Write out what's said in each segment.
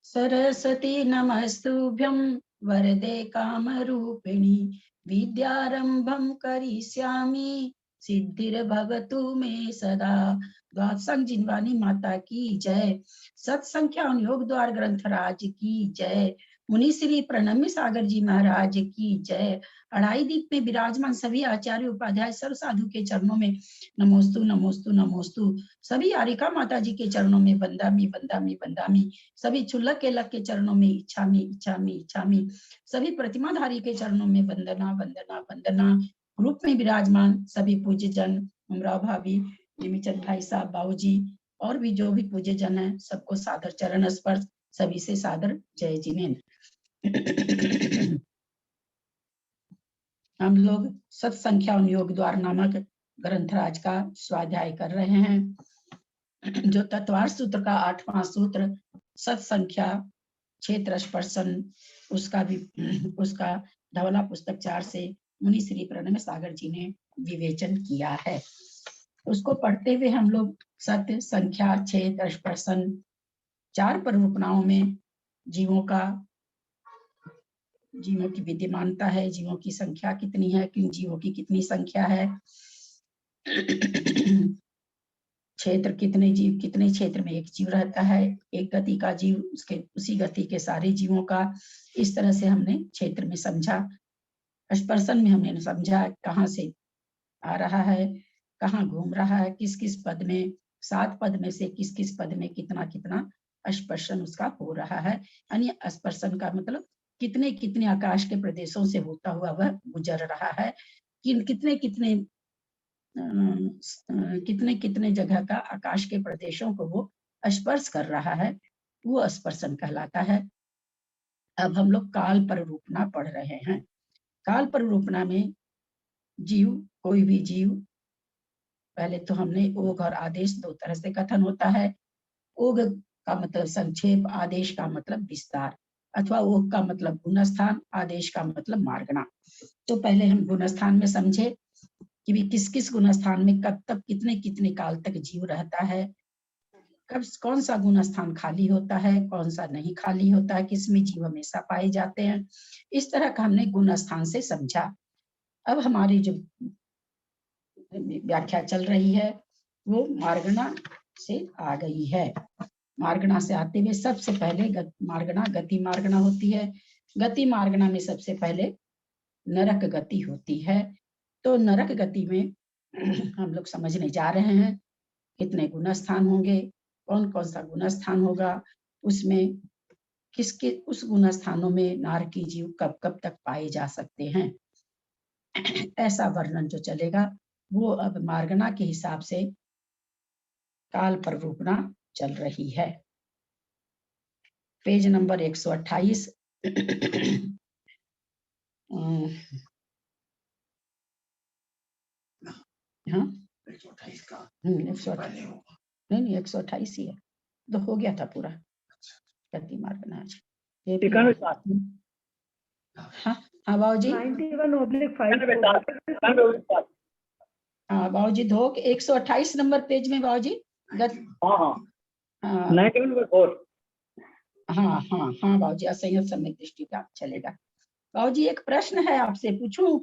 सरस्वती नमस्तुभ्यं वरदे कामरूपिणी विद्यारंभं करिष्यामि सिद्धिर्भवतु मे सदा। द्वादशंग जिनवानी माता की जय। सत्संख्या और योग द्वार ग्रंथराज की जय। मुनि श्री प्रणम्य सागर जी महाराज की जय। अढ़ाई दीप में विराजमान सभी आचार्य उपाध्याय सर्व साधु के चरणों में नमोस्तु नमोस्तु नमोस्तु। सभी आरिका माता जी के चरणों में बंदामी बंदामी बंदामी। सभी चुल्लक के लक के चरणों में इच्छामी इच्छामी इच्छामी। सभी प्रतिमाधारी के चरणों में वंदना वंदना वंदना। ग्रुप में विराजमान सभी पूज्य जन, उमराव भाभी, निमिचंद भाई साहब, बाबू जी और भी जो भी पूज्य जन है, सबको सादर चरण स्पर्श, सभी से सादर जय जिनेन्द्र। हम लोग सत्संख्या और योग द्वार नामक ग्रंथराज का स्वाध्याय कर रहे हैं। जो तत्वार सूत्र का 8वां सूत्र सत्संख्या क्षेत्र स्पर्शन, उसका धवला पुस्तक 4 से मुनि श्री प्रणम्य सागर जी ने विवेचन किया है। उसको पढ़ते हुए हम लोग सत्य, संख्या, क्षेत्र, स्पर्शन 4 परिरूपणाओं में जीवों की विद्यमानता है, जीवों की संख्या कितनी है, किन जीवों की कितनी संख्या है, क्षेत्र कितने जीव, कितने क्षेत्र में एक जीव रहता है, एक गति का जीव उसी गति के सारे जीवों का। इस तरह से हमने क्षेत्र में समझा। स्पर्शन में हमने समझा कहाँ से आ रहा है, कहाँ घूम रहा है, किस किस पद में, 7 पद में से किस किस पद में कितना कितना स्पर्शन उसका हो रहा है। यानी स्पर्शन का मतलब कितने कितने आकाश के प्रदेशों से होता हुआ वह गुजर रहा है, कितने कितने जगह का आकाश के प्रदेशों को वो स्पर्श कर रहा है, वो स्पर्शन कहलाता है। अब हम लोग काल परिरूपणा पढ़ रहे हैं। काल परिरूपणा में जीव, कोई भी जीव, पहले तो हमने ओघ और आदेश 2 तरह से कथन होता है। ओघ का मतलब संक्षेप, आदेश का मतलब विस्तार, अथवा ओघ का मतलब गुणस्थान, आदेश का मतलब मार्गना। तो पहले हम गुणस्थान में समझे कि भी किस किस गुणस्थान में कब तक कितने कितने काल तक जीव रहता है, कब कौन सा गुणस्थान खाली होता है, कौन सा नहीं खाली होता है, किसमें जीव हमेशा पाए जाते हैं। इस तरह का हमने गुणस्थान से समझा। अब हमारी जो व्याख्या चल रही है वो मार्गना से आ गई है। मार्गना से आते हुए सबसे पहले मार्गना गति मार्गना होती है। गति मार्गना में सबसे पहले नरक गति होती है। तो नरक गति में हम लोग समझने जा रहे हैं कितने गुणस्थान होंगे, कौन कौन सा गुणस्थान होगा, उसमें किसके उस गुणस्थानों में नारकी जीव कब कब तक पाए जा सकते हैं, ऐसा वर्णन जो चलेगा वो अब मार्गना के हिसाब से काल परिरूपणा चल रही है। Page number 128। हाँ 128 का 128 नहीं 128 ही है, तो हो गया था पूरा। गति मार्गना आज हाँ हाँ बाबूजी 91/5। हाँ बाबूजी धोक 128 नंबर पेज में बाबूजी। हाँ 91/4। हाँ हाँ हाँ बाबूजी, असंयत सम्यक दृष्टि का चलेगा। बाबूजी एक प्रश्न है आपसे, पूछूं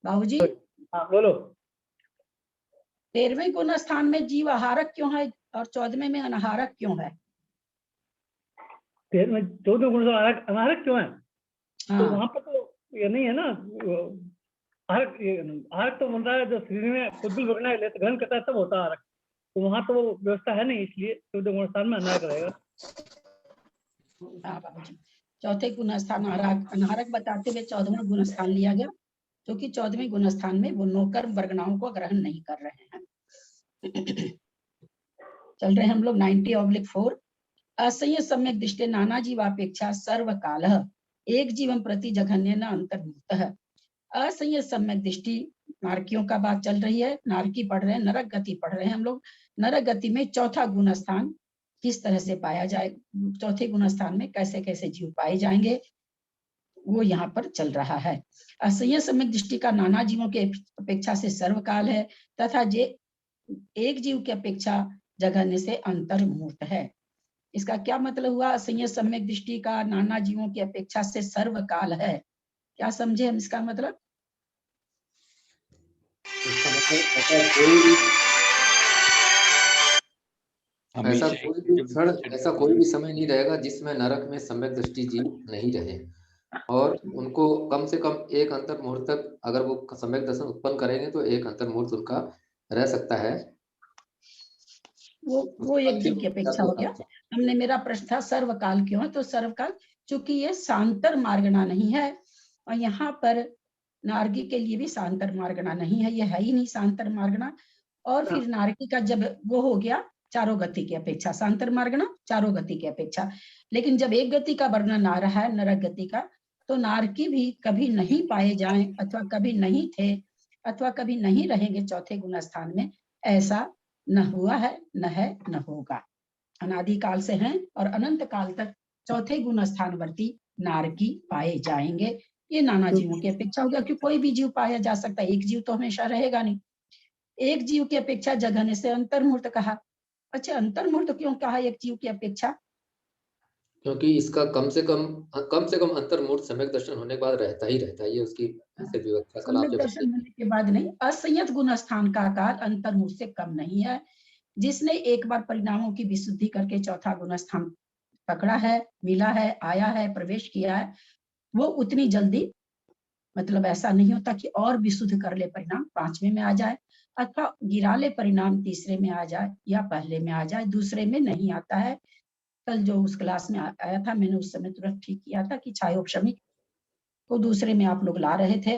बाबूजी? हाँ बोलो। 13वें गुण स्थान में जीव आहारक क्यों है और 14वें में अनाहारक क्यों है? 14वें गुण अनाहारक क्यों है? हाँ। तो वहां पर तो ये नहीं है ना, आहारक तो बोलता है जो शरीर में खुद ग्रहण करता है तब होता है आहारक, तो वहां तो वो व्यवस्था है नहीं, इसलिए 14वें गुण स्थान में अनाहारक रहेगा। हाँ बाबूजी, चौथे गुण स्थान अनाहारक बताते हुए 14वां गुण स्थान लिया गया, क्योंकि 14वें गुण स्थान में वो नौकर वर्गनाओं को ग्रहण नहीं कर रहे हैं। चल रहे हम लोग 90/4। असंयत सम्यक दृष्टि नाना जीवापेक्षा सर्वकाल एक जीवन प्रति जघन्य न अंतर्भूत। असंयत सम्यक दृष्टि नारकियों का बात चल रही है, नारकी पढ़ रहे हैं, नरक गति पढ़ रहे हैं हम लोग। नरक गति में चौथा गुण स्थान किस तरह से पाया जाए, चौथे गुण स्थान में कैसे कैसे जीव पाए जाएंगे, वो यहाँ पर चल रहा है। असंयत सम्यक दृष्टि का नाना जीवों के अपेक्षा से सर्वकाल है तथा जे एक जीव की अपेक्षा जघन्य से अंतर्मूर्त है। इसका क्या मतलब हुआ? असंयत सम्यक दृष्टि का नाना जीवों की अपेक्षा से सर्वकाल है। क्या समझे हम इसका मतलब? इसका मतलब ऐसा कोई भी समय नहीं रहेगा जिसमें नरक में सम्यक दृष्टि जीव नहीं रहे, और उनको कम से कम एक अंतर्मुहूर्त तक अगर वो सम्यक दर्शन उत्पन्न करेंगे तो एक अंतर्मुहूर्त उनका रह सकता है। वो एक जीव की अपेक्षा हो गया। हमने, मेरा प्रश्न था सर्वकाल क्यों है, तो सर्वकाल चूंकि ये शांतर मार्गना नहीं है, और यहाँ पर नारगी के लिए भी शांतर मार्गना नहीं है, ये है ही नहीं शांतर मार्गना। और फिर नारगी का जब वो हो गया चारों गति की अपेक्षा, शांतर मार्गना चारों गति की अपेक्षा, लेकिन जब एक गति का वर्णन आ रहा है नरक गति का, तो नारकी भी कभी नहीं पाए जाएं अथवा कभी नहीं थे अथवा कभी नहीं रहेंगे चौथे गुण स्थान में, ऐसा न हुआ है, न होगा। अनादिकाल से हैं और अनंत काल तक चौथे गुण स्थानवर्ती नारकी पाए जाएंगे। ये नाना जीवों की अपेक्षा हो गया कि कोई भी जीव पाया जा सकता है, एक जीव तो हमेशा रहेगा नहीं। एक जीव की अपेक्षा जघन्य से अंतर्मूर्त कहा। अच्छा, अंतर्मूर्त क्यों कहा एक जीव की अपेक्षा? क्योंकि इसका कम से कम अंतर्मुहूर्त सम्यक दर्शन होने के बाद रहता ही रहता है, ये उसकी ऐसे व्यवस्था कल सम्यक आपने दर्शन बताई। होने के बाद नहीं, असंयत गुण स्थान का काल अंतर्मूर्त से कम नहीं है। जिसने एक बार परिणामों की विशुद्धि करके चौथा गुण स्थान पकड़ा है, मिला है, आया है, प्रवेश किया है, वो उतनी जल्दी, मतलब ऐसा नहीं होता कि और विशुद्ध कर ले परिणाम पांचवें में आ जाए, अथवा गिरा ले परिणाम तीसरे में आ जाए या पहले में आ जाए, दूसरे में नहीं आता है। कल जो उस क्लास में आया था, मैंने उस समय तुरंत ठीक किया था कि छायोपशमिक को दूसरे में आप लोग ला रहे थे।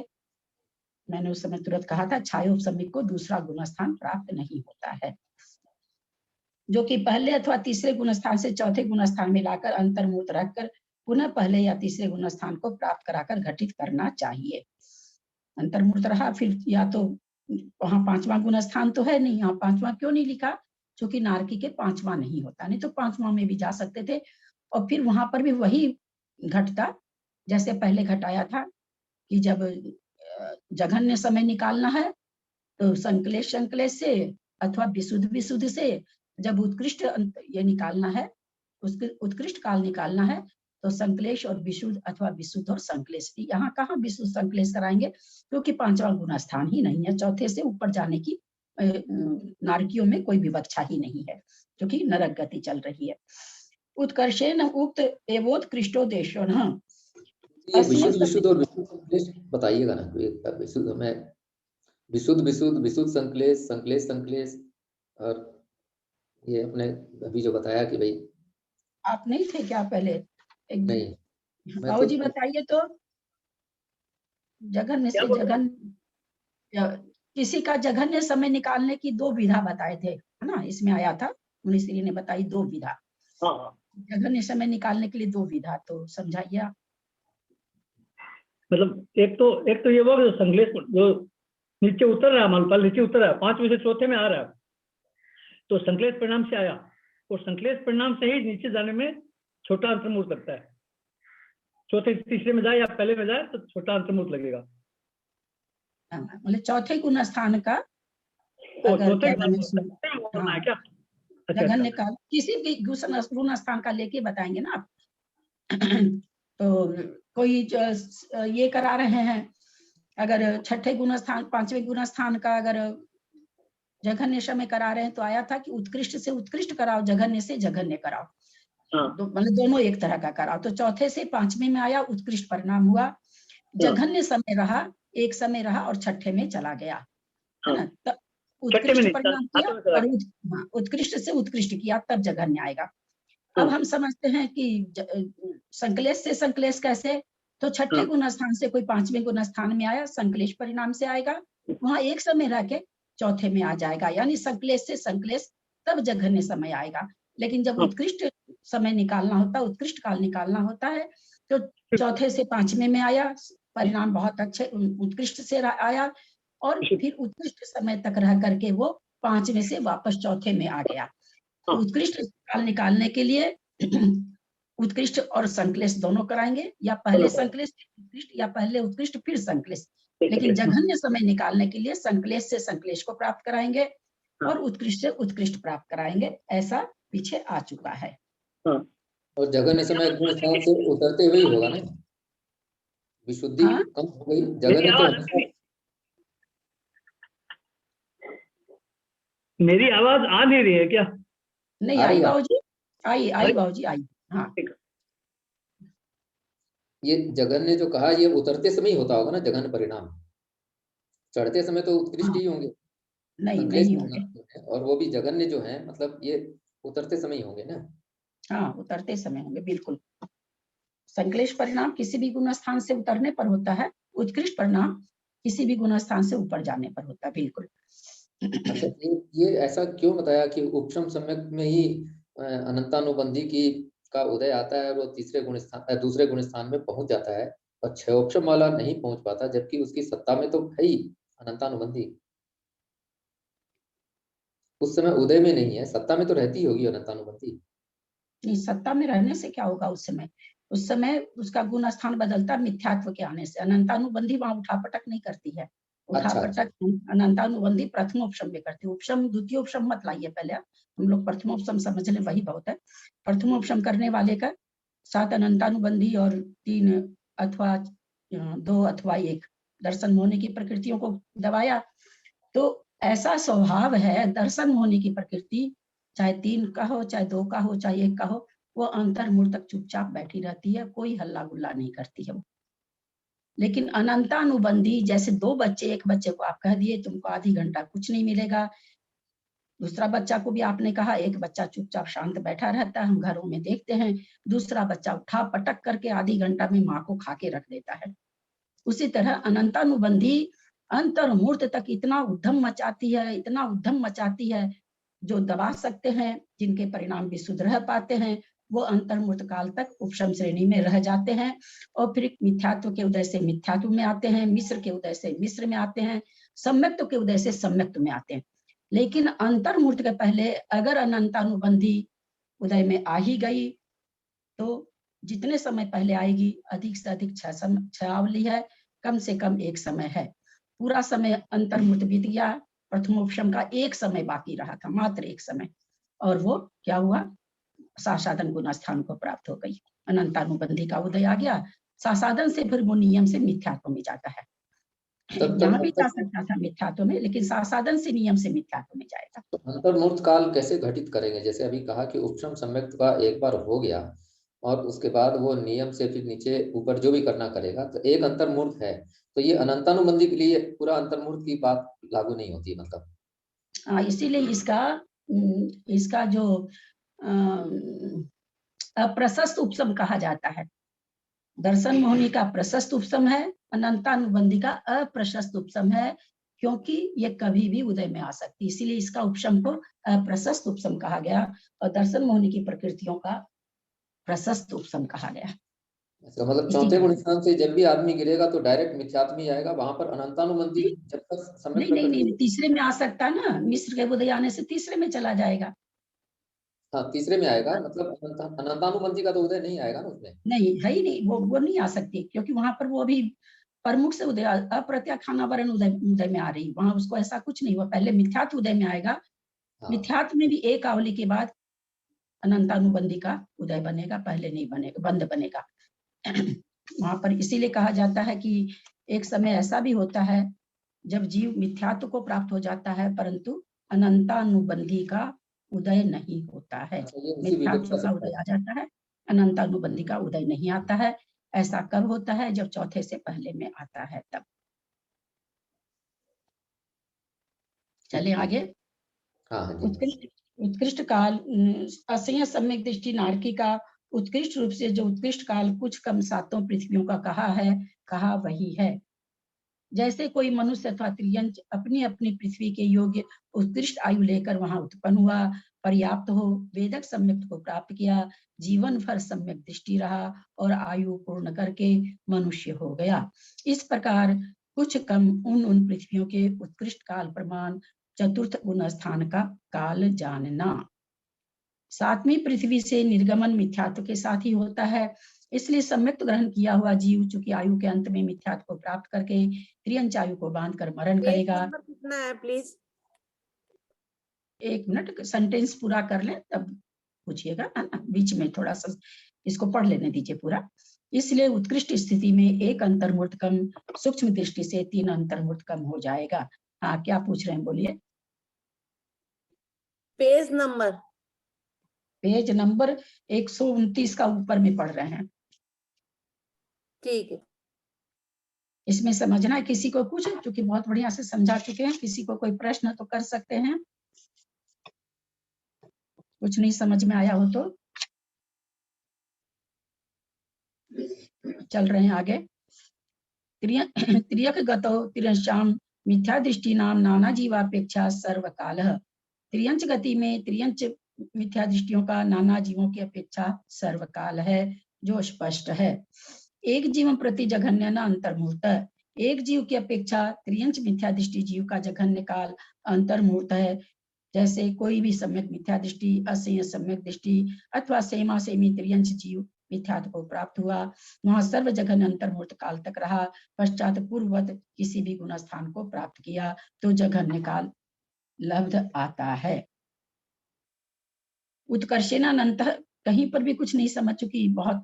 मैंने उस समय तुरंत कहा था छायोपशमिक को दूसरा गुणस्थान प्राप्त नहीं होता है, जो कि पहले अथवा तीसरे गुणस्थान से चौथे गुणस्थान में लाकर अंतर्मूर्त रखकर पुनः पहले या तीसरे गुणस्थान को प्राप्त कराकर घटित करना चाहिए। अंतर्मूर्त रहा, फिर या तो वहां पांचवा गुणस्थान तो है नहीं, यहाँ पांचवा क्यों नहीं लिखा? क्योंकि नारकी के पांचवा नहीं होता, नहीं तो पांचवा में भी जा सकते थे। और फिर वहां पर भी वही घटता जैसे पहले घटाया था कि जब जघन्य समय निकालना है तो संकलेश से अथवा विशुद्ध विशुद्ध से, जब उत्कृष्ट ये निकालना है, उसके उत्कृष्ट काल निकालना है, तो संकलेश और विशुद्ध अथवा विशुद्ध और संकलेश। यहाँ कहाँ विशुद्ध संकलेश कराएंगे, क्योंकि पांचवा गुण स्थान ही नहीं है, चौथे से ऊपर जाने की नारकियों में कोई विवक्षा ही नहीं है, क्योंकि नरक गति चल रही है। उत्कर्षेण उक्त एवोत्कृष्टो देशो न ये विशुद्ध और विशुद्ध संकलेश बताइएगा ना, विशुद्ध में विशुद्ध संकलेश, और ये अपने अभी जो बताया कि भाई आप नहीं थे क्या पहले? नहीं, मैं बाबू तो जी बताइए तो, जघन्य से किसी का जघन्य समय निकालने की दो विधा बताए थे, है ना? इसमें आया था, मुनिश्री ने बताई दो विधा। जघन्य समय निकालने के लिए दो विधा, तो समझाइए आप। मतलब एक तो ये हुआ कि संकलेश जो नीचे उतर रहा है, मालपाल नीचे उतर रहा है, 5 में से चौथे में आ रहा है, तो संकलेश परिणाम से आया, और संकलेश परिणाम से ही नीचे जाने में छोटा अंतर्मूर्त लगता है। चौथे तीसरे में जाए या पहले में जाए तो छोटा अंतर्मूर्त लगेगा। मतलब चौथे गुण स्थान का अगर क्या जघन्य काल किसी भी गुण स्थान का लेके बताएंगे ना आप। तो कोई ये करा रहे हैं, अगर छठे गुण स्थान पांचवें गुण स्थान का अगर जघन्य समय करा रहे हैं तो आया था कि उत्कृष्ट से उत्कृष्ट कराओ, जघन्य से जघन्य कराओ, मतलब दोनों एक तरह का कराओ। तो चौथे से पांचवें में आया, उत्कृष्ट परिणाम हुआ, जघन्य समय रहा, एक समय रहा और छठे में चला गया, है ना? तब उत्कृष्ट परिणाम किया और उत्कृष्ट से उत्कृष्ट किया, तब जघन्य आएगा। अब हम समझते हैं कि संकलेश से संकलेश कैसे, तो छठे गुण स्थान से कोई पांचवें गुण स्थान में आया, संकलेश परिणाम से आएगा, वहां एक समय रह के चौथे में आ जाएगा, यानी संकलेश से संकलेश, तब जघन्य समय आएगा। लेकिन जब उत्कृष्ट समय निकालना होता है, उत्कृष्ट काल निकालना होता है, तो चौथे से पांचवें में आया, परिणाम बहुत अच्छे उत्कृष्ट से आया, और फिर उत्कृष्ट समय तक रह करके वो पांचवें से वापस चौथे में आ गया। उत्कृष्ट काल निकालने के लिए उत्कृष्ट और संक्लेश दोनों कराएंगे, या पहले संक्लेश फिर उत्कृष्ट, या पहले उत्कृष्ट फिर संक्लेश। लेकिन जघन्य समय निकालने के लिए संक्लेश से संक्लेश को प्राप्त कराएंगे और उत्कृष्ट से उत्कृष्ट प्राप्त कराएंगे, ऐसा पीछे आ चुका है। और जघन्य समय गुण स्थान से उतरते हुए ही होगा ना, विशुद्धि हाँ? कम हो गई, जघन्य तो हमेशा। मेरी आवाज आ नहीं रही है क्या? नहीं आई बाबूजी, आई बाबूजी आई। हाँ, ये जघन्य जो कहा, ये उतरते समय ही होता होगा ना जघन्य परिणाम, चढ़ते समय तो उत्कृष्ट ही होंगे, संक्लेश नहीं होंगे। परिणाम जो है, और वो भी जघन्य जो है, मतलब ये उतरते समय ही होंगे ना। हाँ, उतरते समय होंगे, बिल्कुल। संक्लेश परिणाम किसी भी गुण स्थान से उतरने पर होता है, उत्कृष्ट परिणाम किसी भी गुण स्थान से ऊपर जाने पर होता है, बिल्कुल। अच्छा, ये ऐसा क्यों बताया कि उपशम सम्यक में ही अनंतानुबंधी की का उदय आता है और वो दूसरे गुण स्थान में पहुंच जाता है, और क्षयोपशम वाला नहीं पहुंच पाता, जबकि उसकी सत्ता में तो है ही अनंतानुबंधी। उस समय उदय में नहीं है, सत्ता में तो रहती होगी अनंतानुबंधी। नहीं, सत्ता में रहने से क्या होगा? उस समय उसका गुण स्थान बदलता मिथ्यात्व के आने से। अनंतानुबंधी वहां उठापटक नहीं करती है। अच्छा, उठापटक अनंतानुबंधी प्रथमोपशम में करती है। उपशम द्वितीयोपशम मत लाइए, पहले हम लोग प्रथमोपशम समझ लें, वही बहुत है। प्रथमोपशम करने वाले का 7 अनंतानुबंधी और 3 अथवा 2 अथवा 1 दर्शन होने की प्रकृतियों को दबाया। तो ऐसा स्वभाव है दर्शन होने की प्रकृति, चाहे 3 का हो, चाहे 2 का हो, चाहे 1 का हो, वो अंतर्मुख तक चुपचाप बैठी रहती है, कोई हल्ला गुल्ला नहीं करती है वो। लेकिन अनंतानुबंधी, जैसे 2 बच्चे, एक बच्चे को आप कह दिए तुमको आधी घंटा कुछ नहीं मिलेगा, दूसरा बच्चा को भी आपने कहा, एक बच्चा चुपचाप शांत बैठा रहता है, हम घरों में देखते हैं, दूसरा बच्चा उठा पटक करके आधी घंटा में माँ को खा के रख देता है। उसी तरह अनंतानुबंधी अंतर्मूर्त तक इतना उद्यम मचाती है, जो दबा सकते हैं, जिनके परिणाम विशुद्ध रह पाते हैं, वो अंतर्मूर्त काल तक उपशम श्रेणी में रह जाते हैं, और फिर मिथ्यात्व के उदय से मिथ्यात्व में आते हैं, मिश्र के उदय से मिश्र में आते हैं, सम्यक्त्व के उदय से सम्यक्त्व में आते हैं। लेकिन अंतर्मूर्त के पहले अगर अनंतानुबंधी उदय में आ ही गई, तो जितने समय पहले आएगी, अधिक से अधिक 6 अवधि है, कम से कम 1 समय है। पूरा समय अंतर्मुक्त बीत गया, प्रथमोपशम का 1 समय बाकी रहा था, मात्र 1 समय, और वो क्या हुआ? सासाधन गुण स्थान को प्राप्त हो गई, अनंतानुबंधी का उदय आ गया। सासाधन से फिर वो नियम से मिथ्यात्व में जाता है। यहाँ भी जा सकता था मिथ्यात्व में, लेकिन सासाधन से नियम से मिथ्यात्व में जाएगा। तो अंतर्मूर्त काल कैसे घटित करेंगे? जैसे अभी कहा कि उपशम सम्यक का एक बार हो गया और उसके बाद वो नियम से फिर नीचे ऊपर जो भी करना करेगा, तो एक अंतर्मूर्त है, तो ये अनंतानुबंधी के लिए पूरा अंतर्मूर्त की बात लागू नहीं होती, मतलब। इसीलिए इसका जो अप्रशस्त उपशम कहा जाता है, दर्शन मोहिनी का प्रशस्त उपशम है, अनंतानुबंधी का अप्रशस्त उपशम है, क्योंकि ये कभी भी उदय में आ सकती, इसीलिए इसका उपशम को अप्रशस्त उपशम कहा गया, और दर्शन मोहिनी की प्रकृतियों का प्रशस्त उपशम कहा गया। अच्छा, मतलब चौथे गुण स्थान से जब भी आदमी गिरेगा तो डायरेक्ट मिथ्यात्व में आएगा, वहां पर अनंतानुबंधी जब तक सम्यक नहीं, तीसरे में आ सकता है ना, मिश्र के उदय आने से तीसरे में चला जाएगा। हाँ, तीसरे में आएगा, मतलब अनंतानुबंधी का तो उदय नहीं आएगा ना उसमें। नहीं है ही नहीं, वो नहीं आ सकती, क्योंकि वहां पर वो अभी प्रमुख से उदय, अप्रत्याख्यानावरण उदय में आ रही, वहां उसको ऐसा कुछ नहीं हुआ, पहले मिथ्यात्व उदय में आएगा। हाँ। मिथ्यात्व में भी 1 आवली के बाद अनंतानुबंधी का उदय बनेगा, पहले नहीं बनेगा, बंद बनेगा। वहां पर इसीलिए कहा जाता है कि एक समय ऐसा भी होता है जब जीव मिथ्यात्व को प्राप्त हो जाता है, परंतु अनंतानुबंधी का उदय नहीं होता है। अच्छा, ये उसी मिथ्यात्व विवक्षा से का उदय आ जाता है, अनंतानुबंधी का उदय नहीं आता है। ऐसा कब होता है? जब चौथे से पहले में आता है, तब। चले आगे। हाँ जी। उत्कृष्ट काल, असंयत सम्यक दृष्टि नारकी का उत्कृष्ट रूप से जो उत्कृष्ट काल कुछ कम 7 पृथ्वियों का कहा वही है। जैसे कोई मनुष्य अथवा त्रियंच अपनी अपनी पृथ्वी के योग्य उत्कृष्ट आयु लेकर वहां उत्पन्न हुआ, पर्याप्त हो, वेदक सम्यक को प्राप्त किया, जीवन भर सम्यक दृष्टि रहा और आयु पूर्ण करके मनुष्य हो गया। इस प्रकार कुछ कम उन पृथ्वियों के उत्कृष्ट काल प्रमाण चतुर्थ गुण स्थान का काल जानना। सातवीं पृथ्वी से निर्गमन मिथ्यात्व के साथ ही होता है। इसलिए सम्यक ग्रहण किया हुआ जीव चूंकि आयु के अंत में मिथ्यात्व को प्राप्त करके त्रियंच आयु को बांध कर मरण पेज करेगा। नंबर कितना है प्लीज? 1 मिनट सेंटेंस पूरा कर लें तब पूछिएगा, है ना, बीच में थोड़ा सा इसको पढ़ लेने दीजिए पूरा। इसलिए उत्कृष्ट स्थिति में एक अंतर्मूर्तकम सूक्ष्म दृष्टि से 3 अंतर्मूर्तकम हो जाएगा। हाँ, क्या पूछ रहे हैं बोलिए। पेज नंबर पेज नंबर 129 का ऊपर में पढ़ रहे हैं। ठीक है। इसमें समझना है किसी को कुछ, क्योंकि बहुत बढ़िया से समझा चुके हैं। किसी को कोई प्रश्न तो कर सकते हैं, कुछ नहीं समझ में आया हो तो। चल रहे हैं आगे। त्रियक गतो त्रियंशाम मिथ्या दृष्टि नाम नाना जीवापेक्षा सर्वकाल। त्रियंच गति में त्रियंच मिथ्या दृष्टियों का नाना जीवों की अपेक्षा सर्वकाल है, जो स्पष्ट है। एक जीव प्रति जघन्य न अंतर्मुहूर्त। एक जीव की अपेक्षा त्रियंच मिथ्या दृष्टि जीव का जघन्य काल अंतर्मुहूर्त है। जैसे कोई भी सम्यक मिथ्या दृष्टि, असंयत सम्यक दृष्टि अथवा सेमा सेमी त्रियंच जीव मिथ्यात्व को प्राप्त हुआ, वहां सर्व जघन्य अंतर्मुहूर्त काल तक रहा, पश्चात पूर्ववत किसी भी गुण स्थान को प्राप्त किया तो जघन्य काल लब्ध आता है। उत्कर्षेनानंत कहीं पर भी कुछ नहीं समझ चुकी, बहुत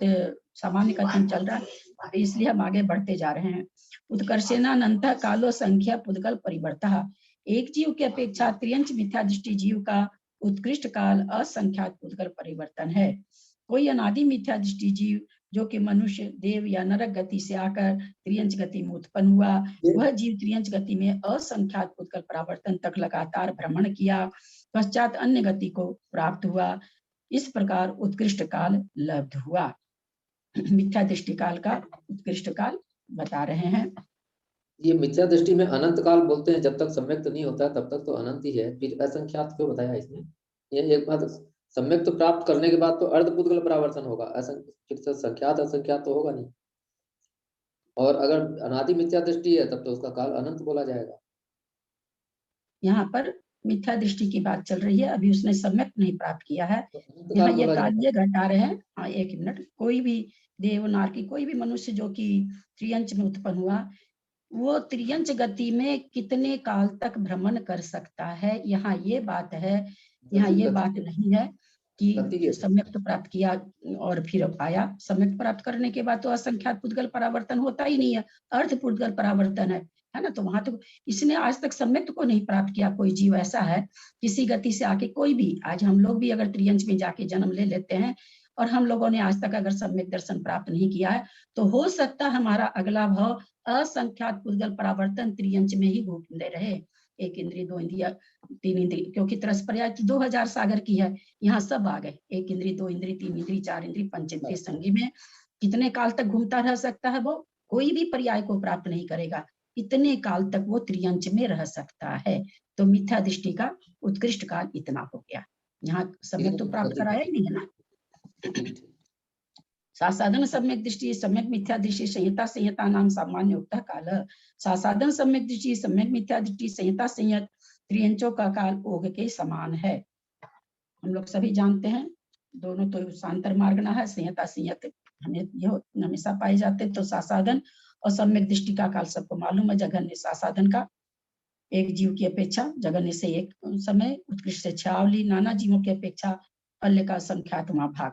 सामान्य कथन चल रहा है, इसलिए हम आगे बढ़ते जा रहे हैं। उत्कर्षेनानंत कालो संख्या पुद्गल परिवर्तः। एक जीव की अपेक्षा त्रियंच मिथ्या दृष्टि जीव का उत्कृष्ट काल असंख्यात पुद्गल परिवर्तन है। कोई अनादि मिथ्या दृष्टि जीव जो कि मनुष्य, देव या नरक गति से आकर त्रियंच गति में उत्पन्न हुआ, वह जीव त्रियंच गति में असंख्यात पुद्गल परावर्तन तक लगातार भ्रमण किया, पश्चात अन्य गति को प्राप्त हुआ। इस प्रकार उत्कृष्ट काल लब्ध हुआ। मिथ्या दृष्टि काल का उत्कृष्ट काल बता रहे हैं। ये मिथ्या दृष्टि में अनंत काल बोलते हैं, जब तक सम्यक नहीं होता तब तक तो अनंत ही है, फिर असंख्यात क्यों बताया इसमें? ये एक बात, सम्यक तो प्राप्त करने के बाद तो अर्धपुद्गल परावर्तन होगा, फिर तो संख्यात असंख्यात तो होगा नहीं। और अगर अनादि मिथ्या दृष्टि है तब तो उसका काल अनंत बोला जाएगा। यहाँ पर मिथ्या दृष्टि की बात चल रही है, अभी उसने सम्यक नहीं प्राप्त किया है। तो यहाँ ये काल ये घटा रहे हैं। हाँ, 1 मिनट। कोई भी देव नारकी, कोई भी मनुष्य जो कि त्रियंच में उत्पन्न हुआ, वो त्रियंच गति में कितने काल तक भ्रमण कर सकता है, यहाँ ये बात है। यहाँ ये बात नहीं है कि सम्यक तो प्राप्त किया और फिर आया। सम्यक प्राप्त करने के बाद तो असंख्यात पुद्गल परावर्तन होता ही नहीं है, अर्ध पुद्गल परावर्तन है ना। तो वहां तो इसने आज तक सम्यक को नहीं प्राप्त किया। कोई जीव ऐसा है किसी गति से आके, कोई भी, आज हम लोग भी अगर त्रियंच में जाके जन्म ले लेते हैं और हम लोगों ने आज तक अगर सम्यक दर्शन प्राप्त नहीं किया है, तो हो सकता है हमारा अगला भाव असंख्यात पुद्गल परावर्तन त्रियंच में ही घूमते रहे। 1 इंद्रिय, 2 इंद्रिय, 3 इंद्रिय, क्योंकि त्रस्पर्या 2000 सागर की है, यहाँ सब आ गए। 1 इंद्रिय, 2 इंद्रिय, 3 इंद्रिय, 4 इंद्रिय, 5 इंद्रिय संगी में कितने काल तक घूमता रह सकता है? वो कोई भी पर्याय को प्राप्त नहीं करेगा, इतने काल तक वो त्रियंच में रह सकता है। तो मिथ्या दृष्टि का उत्कृष्ट काल इतना हो गया। यहाँ सम्यक तो प्राप्त कराया ही नहीं है ना। सासाधन सम्यक दृष्टि सम्यक मिथ्या दृष्टि संहिता संहिता नाम सामान्य उक्ता काल। सासाधन सम्यक दृष्टि सम्यक मिथ्या दृष्टि संहिता संयत त्रियंचों का काल ओघ के समान है। हम लोग सभी जानते हैं, दोनों तो शांतर मार्गना है। संहिता संयत हमें ये हमेशा पाए जाते, तो सासाधन और सम्यक दृष्टि का काल सबको मालूम है। जघन्य सासाधन का एक जीव की अपेक्षा जघन्य से एक समय, उत्कृष्ट से छावली, नाना जीवों की अपेक्षा अल्य का संख्यातमा भाग,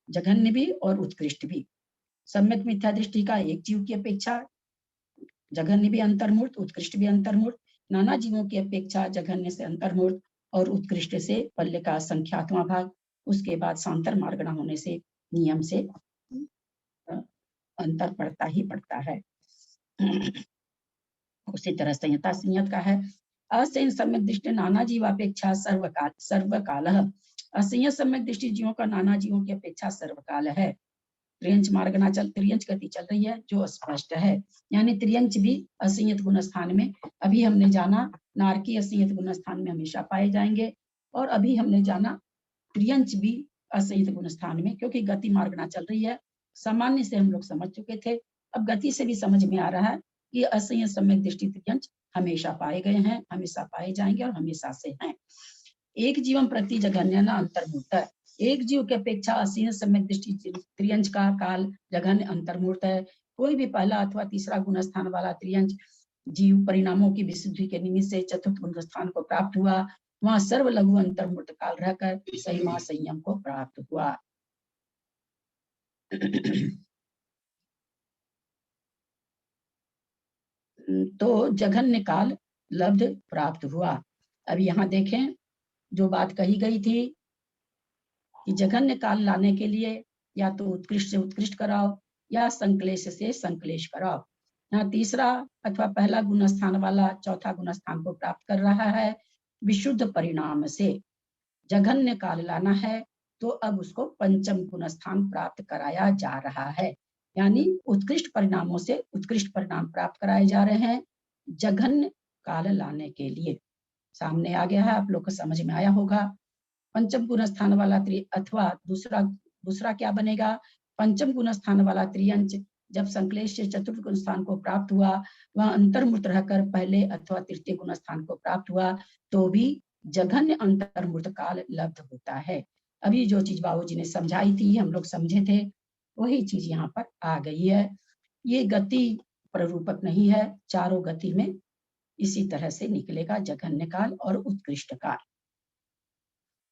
जघन्य भी और उत्कृष्ट भी। सम्यक मिथ्या दृष्टि का एक जीव की अपेक्षा जघन्य भी अंतर्मूर्त, उत्कृष्ट भी अंतर्मूर्त, नाना जीवों की अपेक्षा जघन्य से अंतर्मूर्त और उत्कृष्ट से पल्य का संख्यात्मा भाग। उसके बाद सांतर मार्गना होने से नियम से अंतर पड़ता ही पड़ता है। उसी तरह संहिता संयत का है। असंयत सम्यक दृष्टि नाना जीवापेक्षा सर्वकाल सर्वकाल। असंयत सम्यक दृष्टि जीवों का नाना जीवों की अपेक्षा सर्वकाल है। त्रियंच मार्गना त्रियंच गति चल रही है जो स्पष्ट है, यानी त्रियंच भी असंयत गुण स्थान में, अभी हमने जाना नारकी असंयत गुण स्थान में हमेशा पाए जाएंगे, और अभी हमने जाना त्रियंच भी असंयत गुण स्थान में, क्योंकि गति मार्गना चल रही है। सामान्य से हम लोग समझ चुके थे, अब गति से भी समझ में आ रहा है कि असंयत सम्यक दृष्टि त्रियंच हमेशा पाए गए हैं, हमेशा पाए जाएंगे और हमेशा से हैं। एक जीवम प्रति जघन्य न अंतर्मूर्त है। एक जीव की अपेक्षा असीम सम्यक दृष्टि त्रियंच का काल जघन्य अंतर्मूर्त है। कोई भी पहला अथवा तीसरा गुण स्थान वाला त्रियंच जीव परिणामों की विशुद्धि के निमित्त से चतुर्थ गुण स्थान को प्राप्त हुआ, वहां सर्व लघु अंतर्मूर्त काल रहकर सही महासंयम को प्राप्त हुआ। तो जघन्य काल लब्ध प्राप्त हुआ। अब यहाँ देखें, जो बात कही गई थी कि जघन्य काल लाने के लिए या तो उत्कृष्ट से उत्कृष्ट कराओ या संक्लेश से संक्लेश कराओ। यहाँ तीसरा अथवा पहला गुण स्थान वाला चौथा गुण स्थान को प्राप्त कर रहा है। विशुद्ध परिणाम से जघन्य काल लाना है तो अब उसको पंचम गुण स्थान प्राप्त कराया जा रहा है, यानी उत्कृष्ट परिणामों से उत्कृष्ट परिणाम प्राप्त कराए जा रहे हैं जघन्य काल लाने के लिए। सामने आ गया है, आप लोग को समझ में आया होगा। पंचम गुण स्थान वाला अथवा दूसरा क्या बनेगा, पंचम गुण स्थान वाला त्रियंच जब संक्लेश से चतुर्थ गुण स्थान को प्राप्त हुआ, वह अंतर्मूर्त रहकर पहले अथवा तृतीय गुण स्थान को प्राप्त हुआ, तो भी जघन्य अंतर्मूर्त काल लब्ध होता है। अभी जो चीज बाबूजी ने समझाई थी, हम लोग समझे थे, वही चीज यहाँ पर आ गई है। ये गति प्ररूपक नहीं है, चारों गति में इसी तरह से निकलेगा जघन्य काल और उत्कृष्ट काल।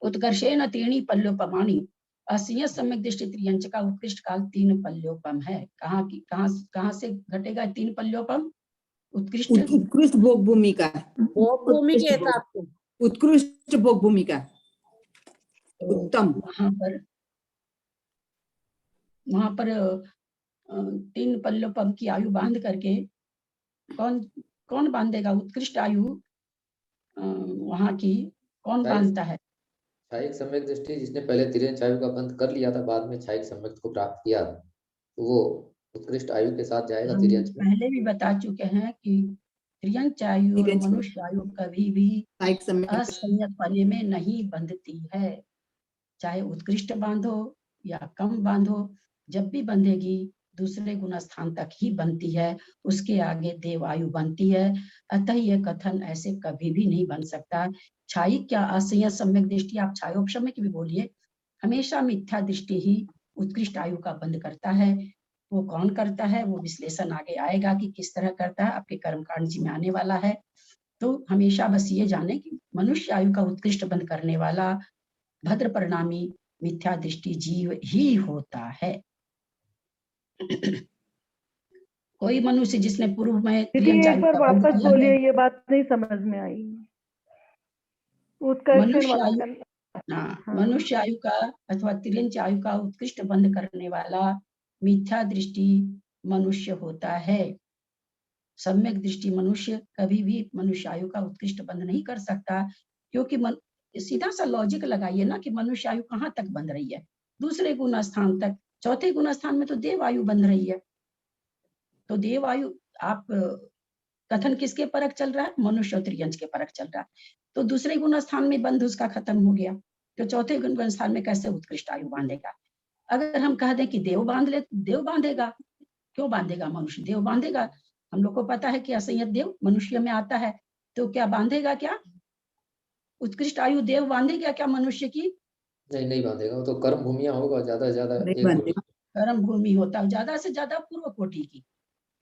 उत्कर्षेण तीणी पल्योपमानी, असीय सम्यक दृष्टि त्रियंच का उत्कृष्ट काल 3 पल्योपम है। कहाँ से घटेगा 3 पल्योपम? उत्कृष्ट भोग भूमि का, भोग भूमि के हिसाब से, उत्कृष्ट भोग भूमि का, उत्तम। वहां पर 3 पल्योपम की आयु बांध करके कौन बांधेगा उत्कृष्ट आयु? वहां की कौन बांधता है? छायिक सम्यक दृष्टि जिसने पहले तिर्यंच आयु का बंध कर लिया था, बाद में छायिक सम्यक को प्राप्त किया, तो वो उत्कृष्ट आयु के साथ जाएगा तिर्यंच में। पहले भी बता चुके हैं कि त्रियंच आयु और मनुष्य आयु कभी भी असंयत पल्य में नहीं बंधती है। चाहे उत्कृष्ट बांधो या कम बांधो, जब भी बंधेगी दूसरे गुण स्थान तक ही बनती है, उसके आगे देवायु बनती है। अतः यह कथन ऐसे कभी भी नहीं बन सकता। छाई क्या असंयत सम्यक दृष्टि, आप छायोपशम की भी बोलिए, हमेशा मिथ्या दृष्टि ही उत्कृष्ट आयु का बंध करता है। वो कौन करता है, वो विश्लेषण आगे आएगा कि किस तरह करता है, आपके कर्मकांड जी में आने वाला है। तो हमेशा बस ये जाने कि मनुष्य आयु का उत्कृष्ट बंध करने वाला भद्र परिणामी मिथ्या दृष्टि जीव ही होता है। कोई मनुष्य जिसने पूर्व में एक बार वापस बोलिए, ये बात नहीं समझ में आई। मनुष्य आयु का अथवा तिर्यंच आयु का उत्कृष्ट बंध करने वाला मिथ्या दृष्टि मनुष्य होता है। सम्यक दृष्टि मनुष्य कभी भी मनुष्य आयु का उत्कृष्ट बंध नहीं कर सकता, क्योंकि सीधा सा लॉजिक लगाइए ना कि मनुष्य आयु कहाँ तक बंध रही है, दूसरे गुण स्थान तक। चौथे गुण स्थान में तो देव आयु बंध रही है। तो देव आयु आप कथन किसके परक चल रहा है? मनुष्य और त्रियंच के परक चल रहा है। तो दूसरे गुण स्थान में बंध उसका खत्म हो गया, तो चौथे गुण स्थान में कैसे उत्कृष्ट आयु बांधेगा? अगर हम कह दें कि देव बांध ले, देव बांधेगा। क्यों बांधेगा? मनुष्य देव बांधेगा। हम लोग को पता है कि असंयत देव मनुष्य में आता है, तो क्या बांधेगा? क्या उत्कृष्ट आयु देव बांधेगा क्या मनुष्य की? नहीं बांधेगा। वो तो कर्म भूमियां होगा, ज्यादा से ज्यादा कर्म भूमि होता है, ज्यादा से ज्यादा पूर्व कोटि की।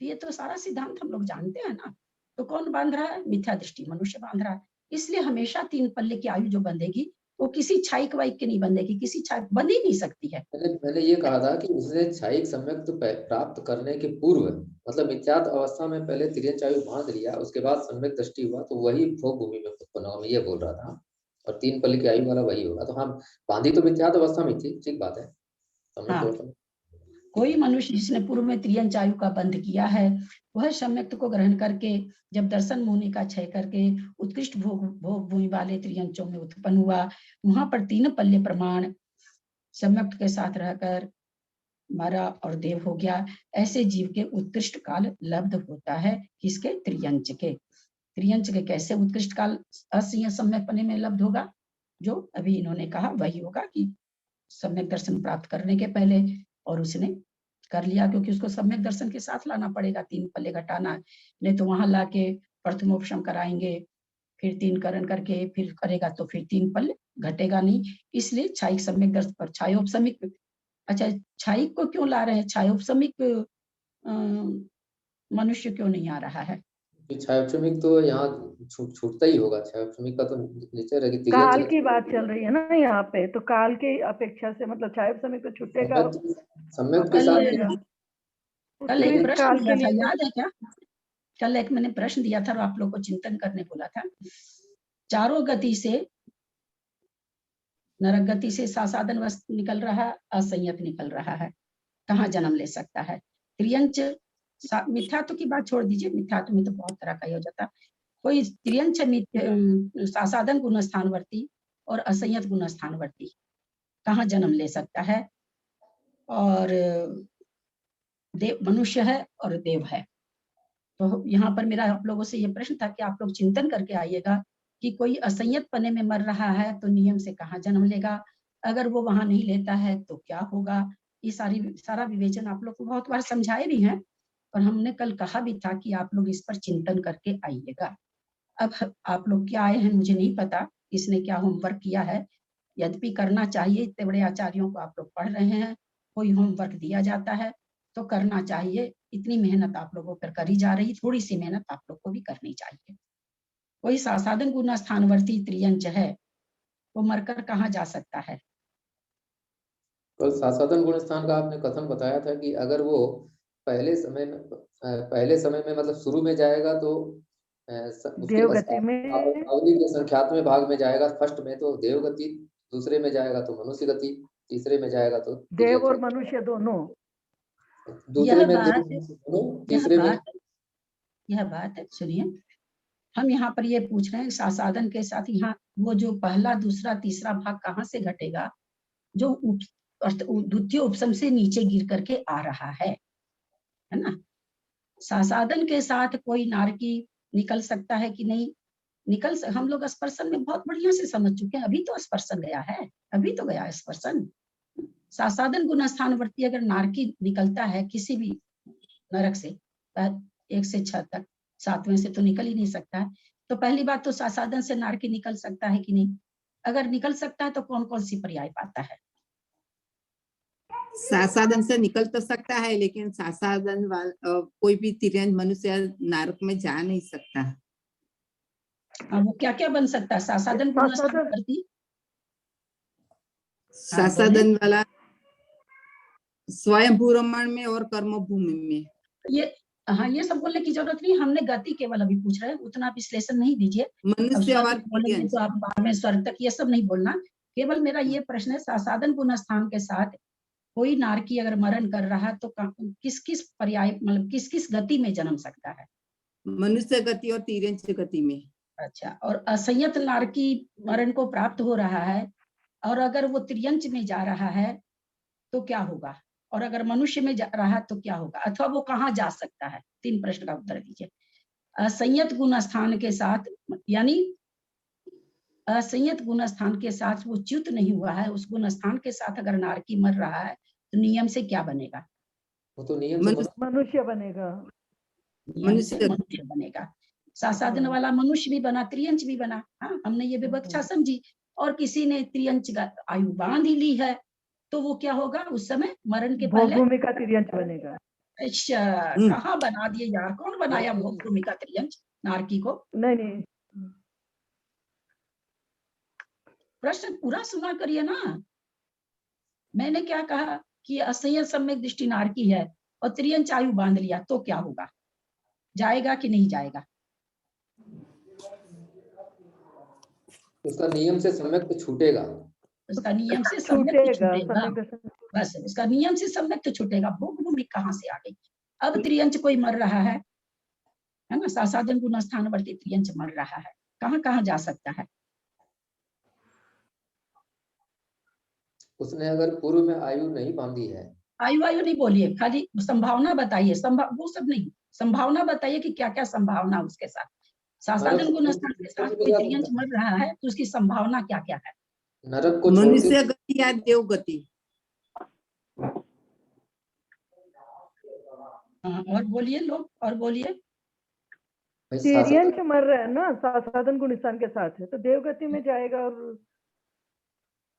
ये तो सारा सिद्धांत हम लोग जानते हैं ना। तो कौन बांध रहा है? मिथ्या दृष्टि मनुष्य बांध रहा है। इसलिए हमेशा 3 पल्ले की आयु जो बंधेगी वो किसी छायिक वाइक के नहीं बंधेगी, किसी छायिक बंध ही नहीं सकती है। मैंने ये कहा था कि उसने छायिक सम्यक तो प्राप्त करने के पूर्व, मतलब मिथ्यात अवस्था में पहले तिर्यंच आयु बांध लिया, उसके बाद सम्यक दृष्टि हुआ, तो वही भोग भूमि में उत्पन्न होगा, मैं ये बोल रहा था। और 3 पल्ले की आयु वाला वही होगा। तो हाँ, बांधी तो मिथ्यात अवस्था में थी, ठीक बात है। कोई मनुष्य जिसने पूर्व में त्रियंच आयु का बंध किया है, वह सम्यक्त को ग्रहण करके जब दर्शन मुनि का क्षय करके उत्कृष्ट भोग भूमि वाले त्रियंचों में उत्पन्न हुआ, वहां पर 3 पल्ले प्रमाण सम्यक्त के साथ रहकर मरा और देव हो गया। ऐसे जीव के उत्कृष्ट काल लब्ध होता है। किसके? त्रियंच के। त्रियंच के कैसे उत्कृष्ट काल असंयत सम्यक पने में लब्ध होगा? जो अभी इन्होंने कहा वही होगा कि सम्यक दर्शन प्राप्त करने के पहले, और उसने कर लिया, क्योंकि उसको सम्यक दर्शन के साथ लाना पड़ेगा, 3 पल्ले घटाना, नहीं तो वहां लाके प्रथमोपशम कराएंगे, फिर 3 करण करके फिर करेगा तो फिर 3 पल घटेगा नहीं, इसलिए क्षायिक सम्यक दर्शन पर क्षायोपशमिक। अच्छा, क्षायिक को क्यों ला रहे हैं? क्षायोपशमिक मनुष्य क्यों नहीं आ रहा है? क्षायोपशमिक तो यहाँ छूटता ही होगा, क्षायोपशमिक का तो नीचे रहेगी। काल की बात चल रही है ना यहाँ पे, तो काल के अपेक्षा से मतलब क्षायोपशमिक तो छुटेगा, सम्यक के साथ कल एक उत्कृष्ट प्रश्न काल दिया के था, लिए याद है क्या? कल एक मैंने प्रश्न दिया था और आप लोग को चिंतन करने बोला था। चारों गति से, नरक गति से सासादन वस्तु निकल रहा है, असंयत निकल रहा है, कहाँ जन्म ले सकता है? त्रियंच मिथ्यात्व की बात छोड़ दीजिए, मिथ्यात्व में तो बहुत तरह का ही हो जाता। कोई त्रियंच सासादन गुण स्थानवर्ती और असंयत गुण स्थानवर्ती कहाँ जन्म ले सकता है? और देव मनुष्य है और देव है। तो यहाँ पर मेरा आप लोगों से ये प्रश्न था कि आप लोग चिंतन करके आइएगा कि कोई असंयत पने में मर रहा है तो नियम से कहाँ जन्म लेगा, अगर वो वहां नहीं लेता है तो क्या होगा। ये सारा विवेचन आप लोग को बहुत बार समझाए भी हैं, और हमने कल कहा भी था कि आप लोग इस पर चिंतन करके आइएगा। अब आप लोग क्या आए हैं मुझे नहीं पता, किसने क्या होमवर्क किया है, यद्यपि करना चाहिए, इतने बड़े आचार्यों को आप लोग पढ़ रहे हैं, कोई होमवर्क दिया जाता है तो करना चाहिए। इतनी मेहनत आप लोगों पर करी जा रही, थोड़ी सी मेहनत आप लोग को भी करनी चाहिए। कोई सासादन गुण स्थानवर्ती त्रियंच है, वो मरकर कहाँ जा सकता है? कल सासादन गुण स्थान का आपने कथन बताया था कि अगर वो पहले समय में मतलब शुरू में जाएगा तो उसके देव गति पश्चात में, अवधि के संख्यात्मक भाग में जाएगा, फर्स्ट में तो देव गति, दूसरे में जाएगा तो मनुष्य गति, तीसरे में जाएगा तो देव और मनुष्य दोनों। दूसरे में बात तीसरे में यह बात है, सुनिए, हम यहाँ पर ये पूछ रहे हैं सासादन के साथ यहाँ वो जो पहला दूसरा तीसरा भाग कहाँ से घटेगा, जो द्वितीय उपसम से नीचे गिर करके आ रहा है ना? सासादन के साथ कोई नारकी निकल सकता है कि नहीं निकल हम लोग स्पर्शन में बहुत बढ़िया से समझ चुके हैं, अभी तो स्पर्शन गया है, अभी तो गया स्पर्शन। सासादन गुण स्थानवर्ती अगर नारकी निकलता है किसी भी नरक से 1 से 6 तक, 7वें से तो निकल ही नहीं सकता है, तो पहली बात तो सासादन से नारकी निकल सकता है कि नहीं? अगर निकल सकता है तो कौन कौन सी पर्याय पाता है? सासादन से निकल तो सकता है, लेकिन सासादन कोई भी तिर्यंच मनुष्य नरक में जा नहीं सकता। वो क्या क्या बन सकता है? सासादन गुण स्थानवर्ती, सासादन वाला स्वयं भूरमण में और कर्म भूमि में। ये सब बोलने की जरूरत नहीं, हमने गति केवल अभी पूछ रहे हैं, उतना विश्लेषण नहीं दीजिए। मनुष्य बोलेंगे तो आप 12वें स्वर्ग तक ये सब नहीं बोलना, केवल मेरा ये प्रश्न है सासादन गुण स्थान के साथ कोई नारकी अगर मरण कर रहा है तो किस किस पर्याय मतलब किस किस गति में जन्म सकता है? मनुष्य गति और तिर्यंच गति में। अच्छा, और असंयत नारकी मरण को प्राप्त हो रहा है, और अगर वो त्रियंच में जा रहा है तो क्या होगा, और अगर मनुष्य में जा रहा है तो क्या होगा, अथवा वो कहाँ जा सकता है? 3 प्रश्न का उत्तर दीजिए। असंयत गुण स्थान के साथ, यानी असंयत गुण स्थान के साथ वो च्युत नहीं हुआ है, उस गुण स्थान के साथ अगर नारकी मर रहा है तो नियम से क्या बनेगा? वो तो नियम से मनुष्य बनेगा, मनुष्य बनेगा। सासादन वाला मनुष्य भी बना, त्रियंच भी बना। हाँ, हमने ये विवक्षा समझी, और किसी ने त्रियंच आयु बांध ही ली है तो वो क्या होगा उस समय मरण के पहले? भोगभूमि का तिर्यंच बनेगा। अच्छा, कहाँ बना दिए यार, कौन बनाया भोगभूमि का त्रियंच नारकी को? नहीं, प्रश्न पूरा सुना करिए ना। मैंने क्या कहा कि असंयत सम्यक दृष्टि नारकी है और त्रियंच आयु बांध लिया तो क्या होगा, जाएगा कि नहीं जाएगा? उसका नियम से सम्यक तो छूटेगा, उसका नियम से सम्यक तो छूटेगा, बस उसका नियम से सम्यक तो छूटेगा। भोगभूमि कहाँ से आ गई? अब त्रियंच कोई मर रहा है ना, सासादन गुण स्थानवर्ती त्रियंच मर रहा है, कहाँ कहाँ जा सकता है? उसने अगर पूर्व में आयु नहीं बांधी है। आयु नहीं बोलिए, खाली संभावना बताइए, वो सब नहीं, संभावना बताइए कि क्या क्या संभावना उसके साथ। सासादन गुण स्थान के साथ कोई त्रियंच मर रहा है तो उसकी संभावना क्या क्या है? नरक को मनुष्य गति या देव गति। और बोलिए लोग, और बोलिए। भाई सासादन तिर्यंच मर रहा है ना, सासादन गुण स्थान के साथ है, तो देवगति में जाएगा। और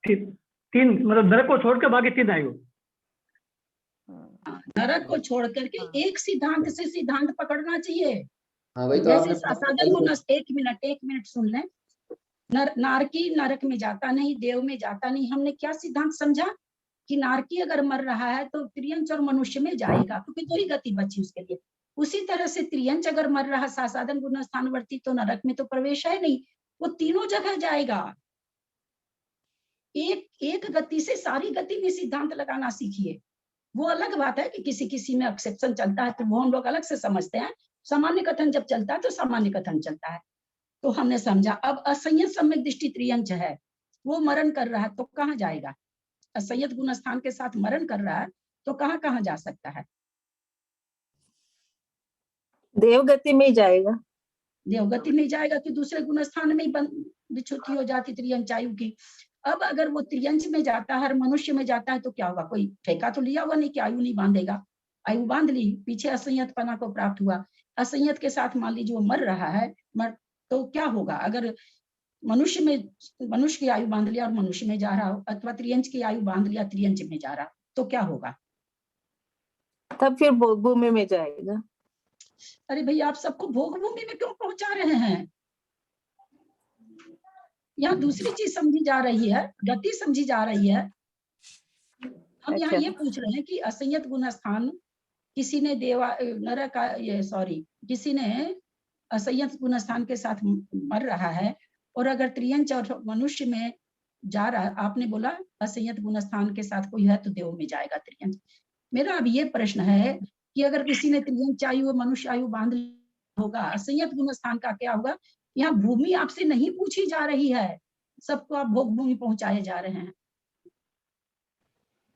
तीन मतलब नरक को छोड़ के बाकी 3 आयु। हाँ, नरक को छोड़ करके हाँ। एक सिद्धांत से सिद्धांत पकड़ना चाहिए। हाँ वही तो जैसे आपने सासादन गुण, एक मिनट सुन लें। नारकी नरक में जाता नहीं, देव में जाता नहीं। हमने क्या सिद्धांत समझा कि नारकी अगर मर रहा है तो त्रियंच और मनुष्य में जाएगा, क्योंकि दो ही गति बची उसके लिए। उसी तरह से त्रियंच अगर मर रहा सासादन गुण स्थानवर्ती, तो नरक में तो प्रवेश है नहीं, वो तीनों जगह जाएगा। एक गति से सारी गति में सिद्धांत लगाना सीखिए। वो अलग बात है कि किसी किसी में एक्सेप्शन चलता है, तो वो हम लोग अलग से समझते हैं। सामान्य कथन जब चलता है तो सामान्य कथन चलता है। तो हमने समझा। अब असंयत सम्यक दृष्टि त्रियंच है, वो मरण कर रहा है तो कहाँ जाएगा? असंयत गुण स्थान के साथ मरण कर रहा है तो कहाँ कहाँ जा सकता है? देवगति में ही जाएगा। देवगति में जाएगा कि दूसरे गुण स्थान में ही विच्युति हो जाती त्रियंच आयु की। अब अगर वो त्रियंच में जाता है और मनुष्य में जाता है तो क्या होगा? कोई ठेका तो लिया हुआ नहीं कि आयु नहीं बांधेगा। आयु बांध ली, पीछे असंयत पना को प्राप्त हुआ। असंयत के साथ मान लीजिए वो मर रहा है, तो क्या होगा? अगर मनुष्य की आयु बांध लिया और मनुष्य में जा रहा हो, अथवा त्रियंच की आयु बांध लिया त्रियंच में जा रहा, तो क्या होगा? तब फिर भूमि में जाएगा। अरे भैया, आप सबको भोग भूमि में क्यों पहुंचा रहे हैं? यहाँ दूसरी चीज समझी जा रही है, गति समझी जा रही है। हम यहाँ ये पूछ रहे हैं कि असंयत गुण स्थान किसी ने किसी ने असंयत गुण स्थान के साथ मर रहा है, और अगर त्रियंच और मनुष्य में जा रहा है, आपने बोला असंयत गुण स्थान के साथ कोई है तो देव में जाएगा त्रियंच। मेरा अब ये प्रश्न है कि अगर किसी ने त्रियंच आयु और मनुष्य आयु बांध होगा, असंयत गुण स्थान का क्या होगा? यहाँ भूमि आपसे नहीं पूछी जा रही है, सबको आप भोग भूमि पहुंचाए जा रहे हैं।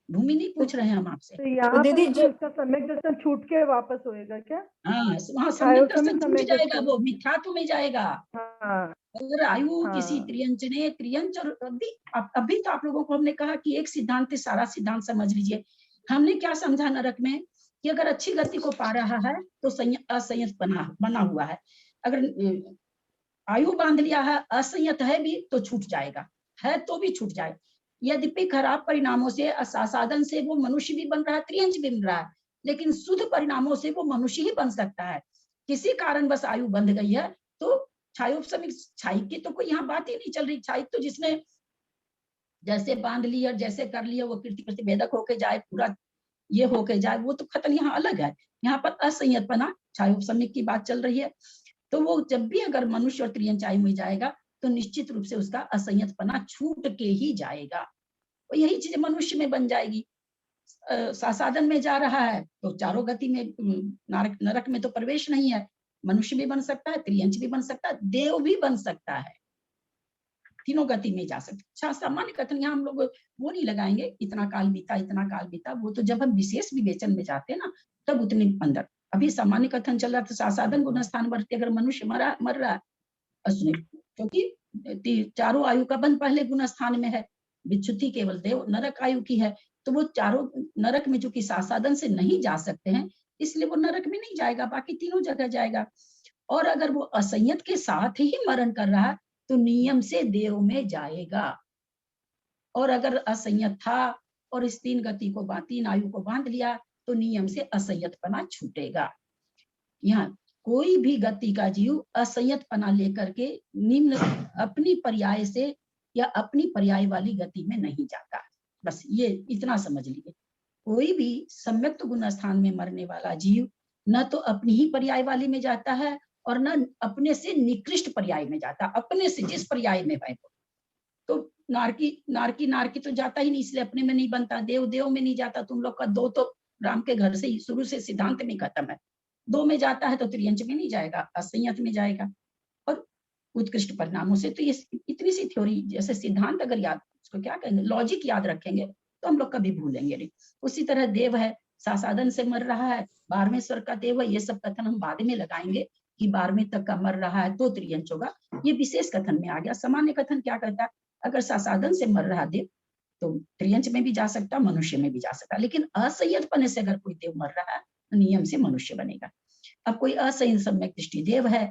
भूमि नहीं पूछ रहे हैं हम आपसे। तो यहाँ दीदी पर जो उसका सम्यक दर्शन छूट के वापस होएगा क्या? हाँ, वहाँ सम्यक दर्शन छूट सम्यक जाएगा, दर्शन। वो मिथ्यात्व में जाएगा। हाँ, अगर आयु किसी हाँ। त्रियंच और अभी तो आप लोगों को हमने कहा कि एक सिद्धांत सारा सिद्धांत समझ लीजिए। हमने क्या समझा नरक में कि अगर अच्छी गति को पा रहा है तो असंयत बना हुआ है। अगर आयु बांध लिया है, असंयत है भी तो छूट जाएगा, है तो भी छूट जाए। यद्यपि खराब परिणामों से साधन से वो मनुष्य भी बन रहा है, त्रियंच भी बन रहा है, लेकिन शुद्ध परिणामों से वो मनुष्य ही बन सकता है। किसी कारण बस आयु बंध गई है तो छाई की तो कोई यहाँ बात ही नहीं चल रही। छाई तो जिसने जैसे बांध ली और जैसे कर लिया वो कीर्ति प्रतिवेदक होके जाए, पूरा ये होके जाए, वो तो खतन यहाँ अलग है। यहाँ पर असंयतपना छायोपसमिक की बात चल रही है। तो वो जब भी अगर मनुष्य और त्रियंच आयु में जाएगा तो निश्चित रूप से उसका असंयतपना छूट के ही जाएगा। और यही चीज मनुष्य में बन जाएगी। सासादन में जा रहा है तो चारों गति में, नरक में तो प्रवेश नहीं है, मनुष्य भी बन सकता है, त्रियंच भी बन सकता है, देव भी बन सकता है, तीनों गति में जा सकते। अच्छा, सामान्य कथन यहाँ हम लोग वो नहीं लगाएंगे, इतना काल बीता इतना काल बीता, वो तो जब हम विशेष विवेचन में जाते हैं ना तब उतने अंदर। अभी सामान्य कथन चल रहा था सासादन गुण स्थान वर्ती अगर मनुष्य मर रहा है, क्योंकि चारों आयु का बंध पहले गुण स्थान में है, विच्युति केवल देव नरक आयु की है, तो वो चारों नरक में चूंकि सासादन से नहीं जा सकते हैं इसलिए वो नरक में नहीं जाएगा, बाकी तीनों जगह जाएगा। और अगर वो असंयत के साथ ही मरण कर रहा है तो नियम से देव में जाएगा। और अगर असंयत था और इस तीन गति को तीन आयु को बांध लिया तो नियम से असंयतपना छूटेगा। यहाँ कोई भी गति का जीव असंयतपना लेकर के निम्न अपनी पर्याय से या अपनी पर्याय वाली गति में नहीं जाता। बस ये इतना समझ लीजिए, कोई भी सम्यक्त गुण स्थान में मरने वाला जीव न तो अपनी ही पर्याय वाली में जाता है और न अपने से निकृष्ट पर्याय में जाता, अपने से जिस पर्याय में है तो नारकी तो जाता ही नहीं, इसलिए अपने में नहीं बनता। देव में नहीं जाता। तुम लोग का दो तो राम के घर से ही शुरू से सिद्धांत में खत्म है। दो में जाता है तो त्रियंच में नहीं जाएगा, असंयत में जाएगा और उत्कृष्ट परिणामों से। तो ये इतनी सी थ्योरी, जैसे सिद्धांत अगर याद, उसको क्या कहेंगे, लॉजिक याद रखेंगे तो हम लोग कभी भूलेंगे नहीं। उसी तरह देव है, सासादन से मर रहा है, 12वें स्वर्ग का देव है, ये सब कथन हम बाद में लगाएंगे कि 12वें तक का मर रहा है तो त्रियंच होगा, ये विशेष कथन में आ गया। सामान्य कथन क्या कहता है, अगर सासादन से मर रहा देव तो त्रियंच में भी जा सकता, मनुष्य में भी जा सकता, लेकिन असंयतपने से अगर कोई देव मर रहा है तो नियम से मनुष्य बनेगा। अब कोई असंयत सम्यक दृष्टि देव है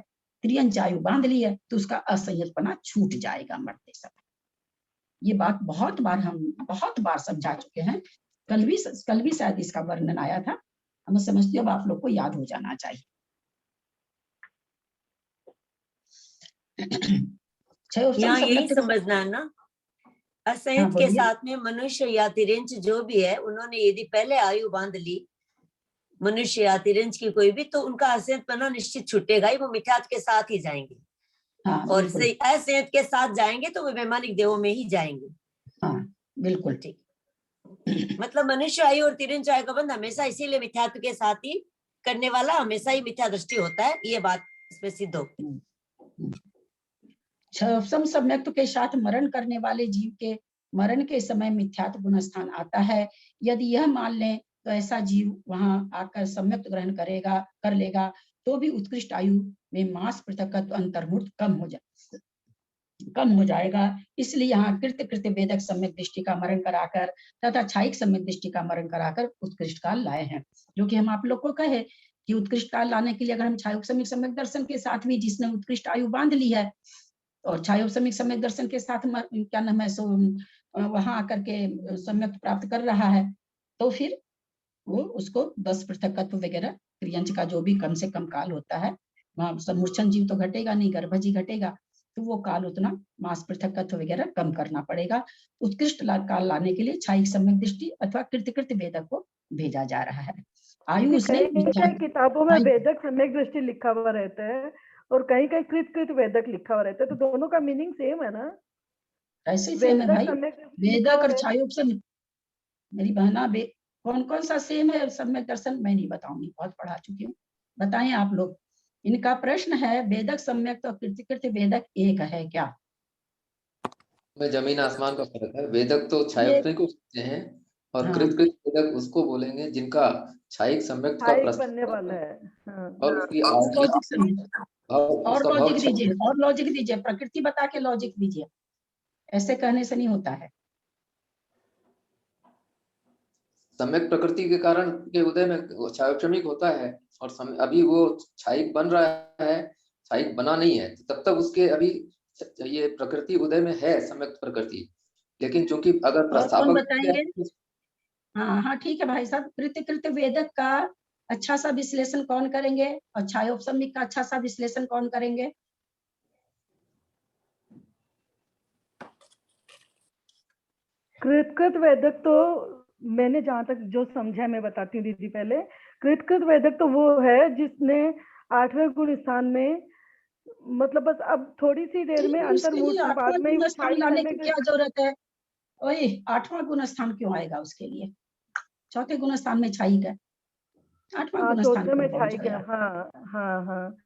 त्रियंच आयु बांध ली है तो उसका असंयतपना छूट जाएगा मरते समय। ये बात बहुत बार समझा चुके हैं। कल भी शायद इसका वर्णन आया था। मैं समझती हूँ अब आप लोग को याद हो जाना चाहिए। यहाँ यही समझना है ना, असंयत के साथ में मनुष्य या तिरंच जो भी है, उन्होंने यदि पहले आयु बांध ली मनुष्य या तिरंच की कोई भी, तो उनका असंयतपना निश्चित छूटेगा ही, वो मिथ्यात्व के साथ ही जाएंगे। हाँ, और असंयत के साथ जाएंगे तो वो वैमानिक देवों में ही जाएंगे। हाँ, बिल्कुल ठीक। मतलब मनुष्य आयु और तिरंच आयु का बंध हमेशा इसीलिए मिथ्यात्व के साथ ही करने वाला हमेशा ही मिथ्या दृष्टि होता है, ये बात इसमें सिद्ध होती। सम्यक्त्व के साथ मरण करने वाले जीव के मरण के समय मिथ्यात्व गुण स्थान आता है। यदि यह मान लें तो ऐसा जीव वहां आकर सम्यक्त्व ग्रहण कर लेगा तो भी उत्कृष्ट आयु में मास पृथकत्व अंतर्मूर्त कम हो जाएगा। इसलिए यहाँ कृत्य वेदक सम्यक दृष्टि का मरण कराकर तथा छायिक सम्यक दृष्टि का मरण कराकर उत्कृष्ट काल लाए हैं। जो कि हम आप लोग को कहे कि उत्कृष्ट काल लाने के लिए अगर हम छायिक सम्यक दर्शन के साथ भी जिसने उत्कृष्ट आयु बांध ली है और छायिक सम्यक दर्शन के साथ क्या नाम है सो वहां आकर के सम्यक प्राप्त कर रहा है, तो फिर वो उसको 10 पृथकत्व वगैरह त्रियंच का जो भी कम से कम काल होता है, वहां समूर्छन जीव तो घटेगा नहीं, गर्भज ही घटेगा, तो वो काल उतना मास पृथकत्व वगैरह कम करना पड़ेगा। उत्कृष्ट काल लाने के लिए छायिक सम्यक दृष्टि अथवा कृत्य वेदक को भेजा जा रहा है। आयु उसने किताबों में वेदक सम्यक दृष्टि लिखा हुआ रहता है और कहीं कहीं कृत वेदक लिखा हुआ रहता है, तो दोनों का मीनिंग सेम है ना? ऐसे सेम है भाई, वेदक और छायोप से। मेरी बहना कौन सा सेम है सम्यक दर्शन मैं नहीं बताऊंगी, बहुत पढ़ा चुकी हूँ। बताएं आप लोग। इनका प्रश्न है वेदक सम्यक तो कृत्य वेदक एक है क्या? में जमीन आसमान का फर्क है। वेदक तो छायोप को कहते हैं और कृत वेदक उसको बोलेंगे जिनका छायिक सम्यक का प्रश्न बनने वाला है। और उसकी और लॉजिक दीजिए, प्रकृति बता के लॉजिक दीजिए, ऐसे कहने से नहीं होता है। सम्यक प्रकृति के कारण के उदय में छायोक्षमिक होता है और अभी वो छायिक बन रहा है, छायिक बना नहीं है, तब तक उसके अभी ये प्रकृति उदय में है सम्यक प्रकृति। लेकिन चूंकि अगर प्रस्तावक बताएंगे, हाँ ठीक है भाई साहब। कृत्य वेदक का अच्छा सा विश्लेषण कौन करेंगे और छायोपसमिक का अच्छा सा विश्लेषण कौन करेंगे? कृत वेदक तो मैंने जहां तक जो समझा मैं बताती हूँ दीदी। पहले कृत वेदक तो वो है जिसने 8वें गुण स्थान में, मतलब बस अब थोड़ी सी देर में अंतर्मूर्त बाद में लाने की क्या जरूरत है? वही 8वां गुण स्थान क्यों आएगा उसके लिए? 4थे गुण स्थान में छायिक है, 8वां गुण स्थान में छायिक है। हाँ,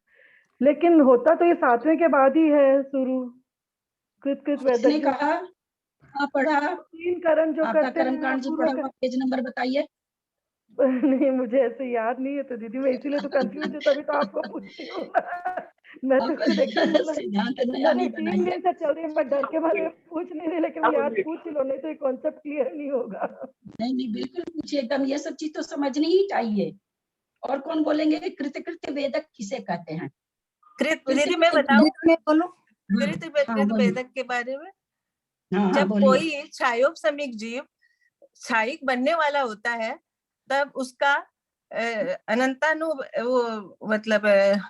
लेकिन होता तो ये 7वें के बाद ही है शुरू। कृत वेदक कहा पढ़ा 3 कर्म जो करते हैं कर्मकांड जी पढ़ा, पेज नंबर बताइए। नहीं मुझे ऐसे याद नहीं है तो दीदी, मैं इसीलिए तो कंफ्यूज हूँ, तभी तो आपको पूछती हूँ। मैं तो खुद एकदम 3 दिन से चल रही है, मैं डर के बारे में पूछ नहीं रही, लेकिन याद पूछ लो नहीं तो ये कॉन्सेप्ट क्लियर नहीं होगा। नहीं बिल्कुल पूछिए, एकदम ये सब चीज तो समझनी ही चाहिए। और कौन बोलेंगे कृत्य वेदक किसे कहते हैं? दीदी मैं बताऊं, कृत वेदक के बारे में। जब कोई छायोपसमिक जीव छायिक बनने वाला होता है तब उसका अनंतानु वो मतलब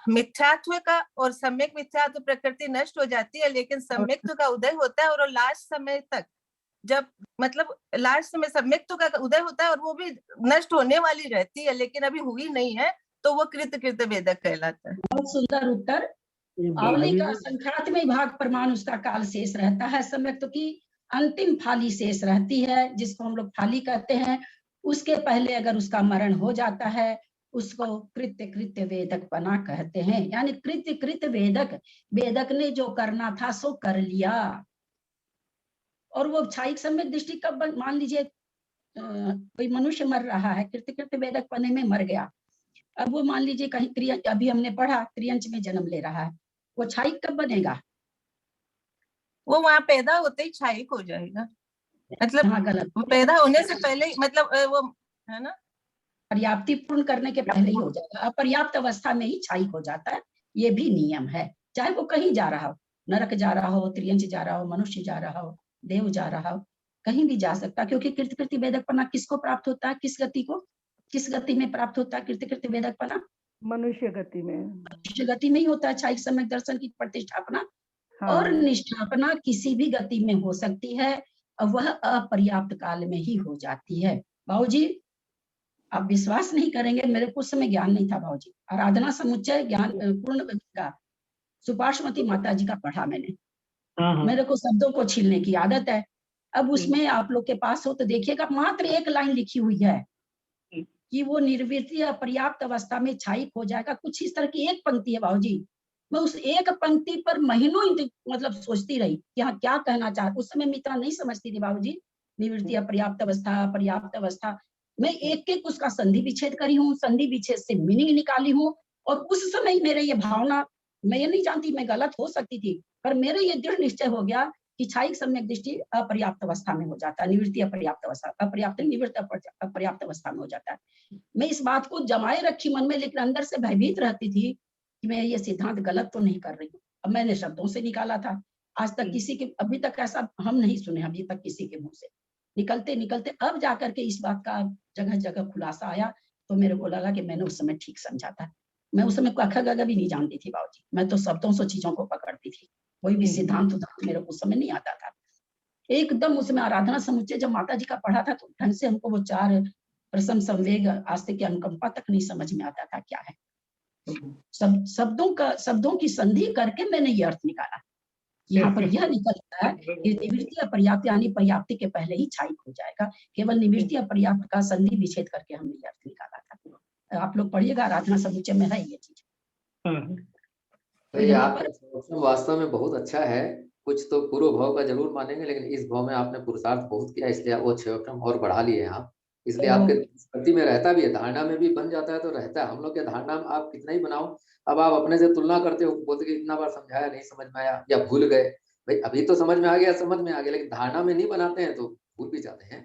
मिथ्यात्व का और सम्यक मिथ्यात्व प्रकृति नष्ट हो जाती है, लेकिन सम्यक्त्व का उदय होता है और लास्ट समय तक, जब मतलब लास्ट समय सम्यक्त्व का उदय होता है और वो भी नष्ट होने वाली रहती है, लेकिन अभी हुई नहीं है, तो वो कृत वेदक कहलाता है। बहुत सुंदर उत्तर। आवली का संख्यात्मक भाग प्रमाण उसका काल शेष रहता है, सम्यक्त्व की अंतिम फाली शेष रहती है, जिसको हम लोग फाली कहते हैं। उसके पहले अगर उसका मरण हो जाता है उसको कृत्य वेदक बना कहते हैं। यानी कृत्य वेदक ने जो करना था सो कर लिया। और वो छायिक सम्यक दृष्टि कब, मान लीजिए कोई मनुष्य मर रहा है, कृत्य वेदक बने में मर गया, अब वो मान लीजिए कहीं त्रियंच, अभी हमने पढ़ा त्रियंच में जन्म ले रहा है, वो छायिक कब बनेगा? वो वहां पैदा होते ही छायिक हो जाएगा, मतलब हाँ, गलत, वो पैदा होने से पहले ही, मतलब वो है ना, पर्याप्ति पूर्ण करने के पहले ही हो जाएगा। अपर्याप्त अवस्था में ही छायिक हो जाता है, ये भी नियम है, चाहे वो कहीं जा रहा हो, नरक जा रहा हो, त्रियंच जा रहा हो, मनुष्य जा रहा हो, देव जा रहा हो, कहीं भी जा सकता, क्योंकि कीर्तिकृत्य वेदकपना किसको प्राप्त होता है, किस गति को, किस गति में प्राप्त होता है कीर्तिकृत्य वेदकपना? मनुष्य गति में। मनुष्य गति में ही होता है छाई सम्यक दर्शन की प्रतिष्ठापना। हाँ। और निष्ठापना किसी भी गति में हो सकती है और वह अपर्याप्त काल में ही हो जाती है। बाबूजी आप विश्वास नहीं करेंगे, मेरे को उस समय ज्ञान नहीं था बाबूजी। आराधना समुच्चय ज्ञान पूर्ण का सुपार्श्वती माता जी का पढ़ा मैंने। मेरे को शब्दों को छीलने की आदत है। अब उसमें आप लोग के पास हो तो देखिएगा, मात्र एक लाइन लिखी हुई है कि वो निर्वृत्तीय अपर्याप्त अवस्था में छाई हो जाएगा। कुछ इस तरह की एक पंक्ति है बाबूजी। मैं उस एक पंक्ति पर महीनों मतलब सोचती रही कि हाँ क्या कहना चाहती। उस समय मैं इतना नहीं समझती थी बाबूजी, निवृत्ति अपर्याप्त अवस्था, पर्याप्त अवस्था। मैं एक एक उसका संधि विच्छेद करी हूँ, संधि विच्छेद से मीनिंग निकाली हूँ। और उस समय मेरे ये भावना, मैं ये नहीं जानती, मैं गलत हो सकती थी, पर मेरे ये दृढ़ निश्चय हो गया कि छाई सम्यक दृष्टि अपर्याप्त अवस्था में हो जाता है, निवृत्ति अपर्याप्त अवस्था, अपर्याप्त निवृत्त अपर्याप्त अवस्था में हो जाता है। मैं इस बात को जमाए रखी मन में, लेकिन अंदर से भयभीत रहती थी कि मैं ये सिद्धांत गलत तो नहीं कर रही हूँ। अब मैंने शब्दों से निकाला था, आज तक किसी के, अभी तक ऐसा हम नहीं सुने अभी तक किसी के मुंह से। निकलते निकलते अब जाकर के इस बात का जगह जगह खुलासा आया, तो मेरे को लगा कि मैंने उस समय ठीक समझा था। मैं उस समय कखा गगा भी नहीं जानती थी बाबूजी, मैं तो शब्दों से चीजों को पकड़ती थी। कोई भी सिद्धांत मेरे को उस समय नहीं आता था। एकदम उसमें आराधना समुच्चय जब माता जी का पढ़ा था तो ढंग से हमको वो चार प्रसन्न संवेग आस्तिक की अनुकंपा तक नहीं समझ में आता था क्या है। शब्दों की संधि करके मैंने ये अर्थ निकाला। यहाँ पर यह निकलता है कि निवृत्ति अपर्याप्त यानी पर्याप्ति के पहले ही छाई हो जाएगा। केवल निवृत्ति अपर्याप्त का संधि विच्छेद करके हमने ये अर्थ निकाला था। आप लोग पढ़िएगा, आराधना समुच्चय में है ये चीज। तो आपका वास्तव में बहुत अच्छा है। कुछ तो पूर्व भाव का जरूर मानेंगे, लेकिन इस भाव में आपने पुरुषार्थ बहुत किया, इसलिए वो 6 और बढ़ा लिए आप। इसलिए आपके स्मृति में रहता भी है, धारणा में भी बन जाता है तो रहता है। हम लोग के धारणा में आप कितना ही बनाओ, अब आप अपने से तुलना करते हो, बोलते कि इतना बार समझाया नहीं समझ में आया या भूल गए। भाई अभी तो समझ में आ गया, समझ में आ गया, लेकिन धारणा में नहीं बनाते हैं तो भूल भी जाते हैं।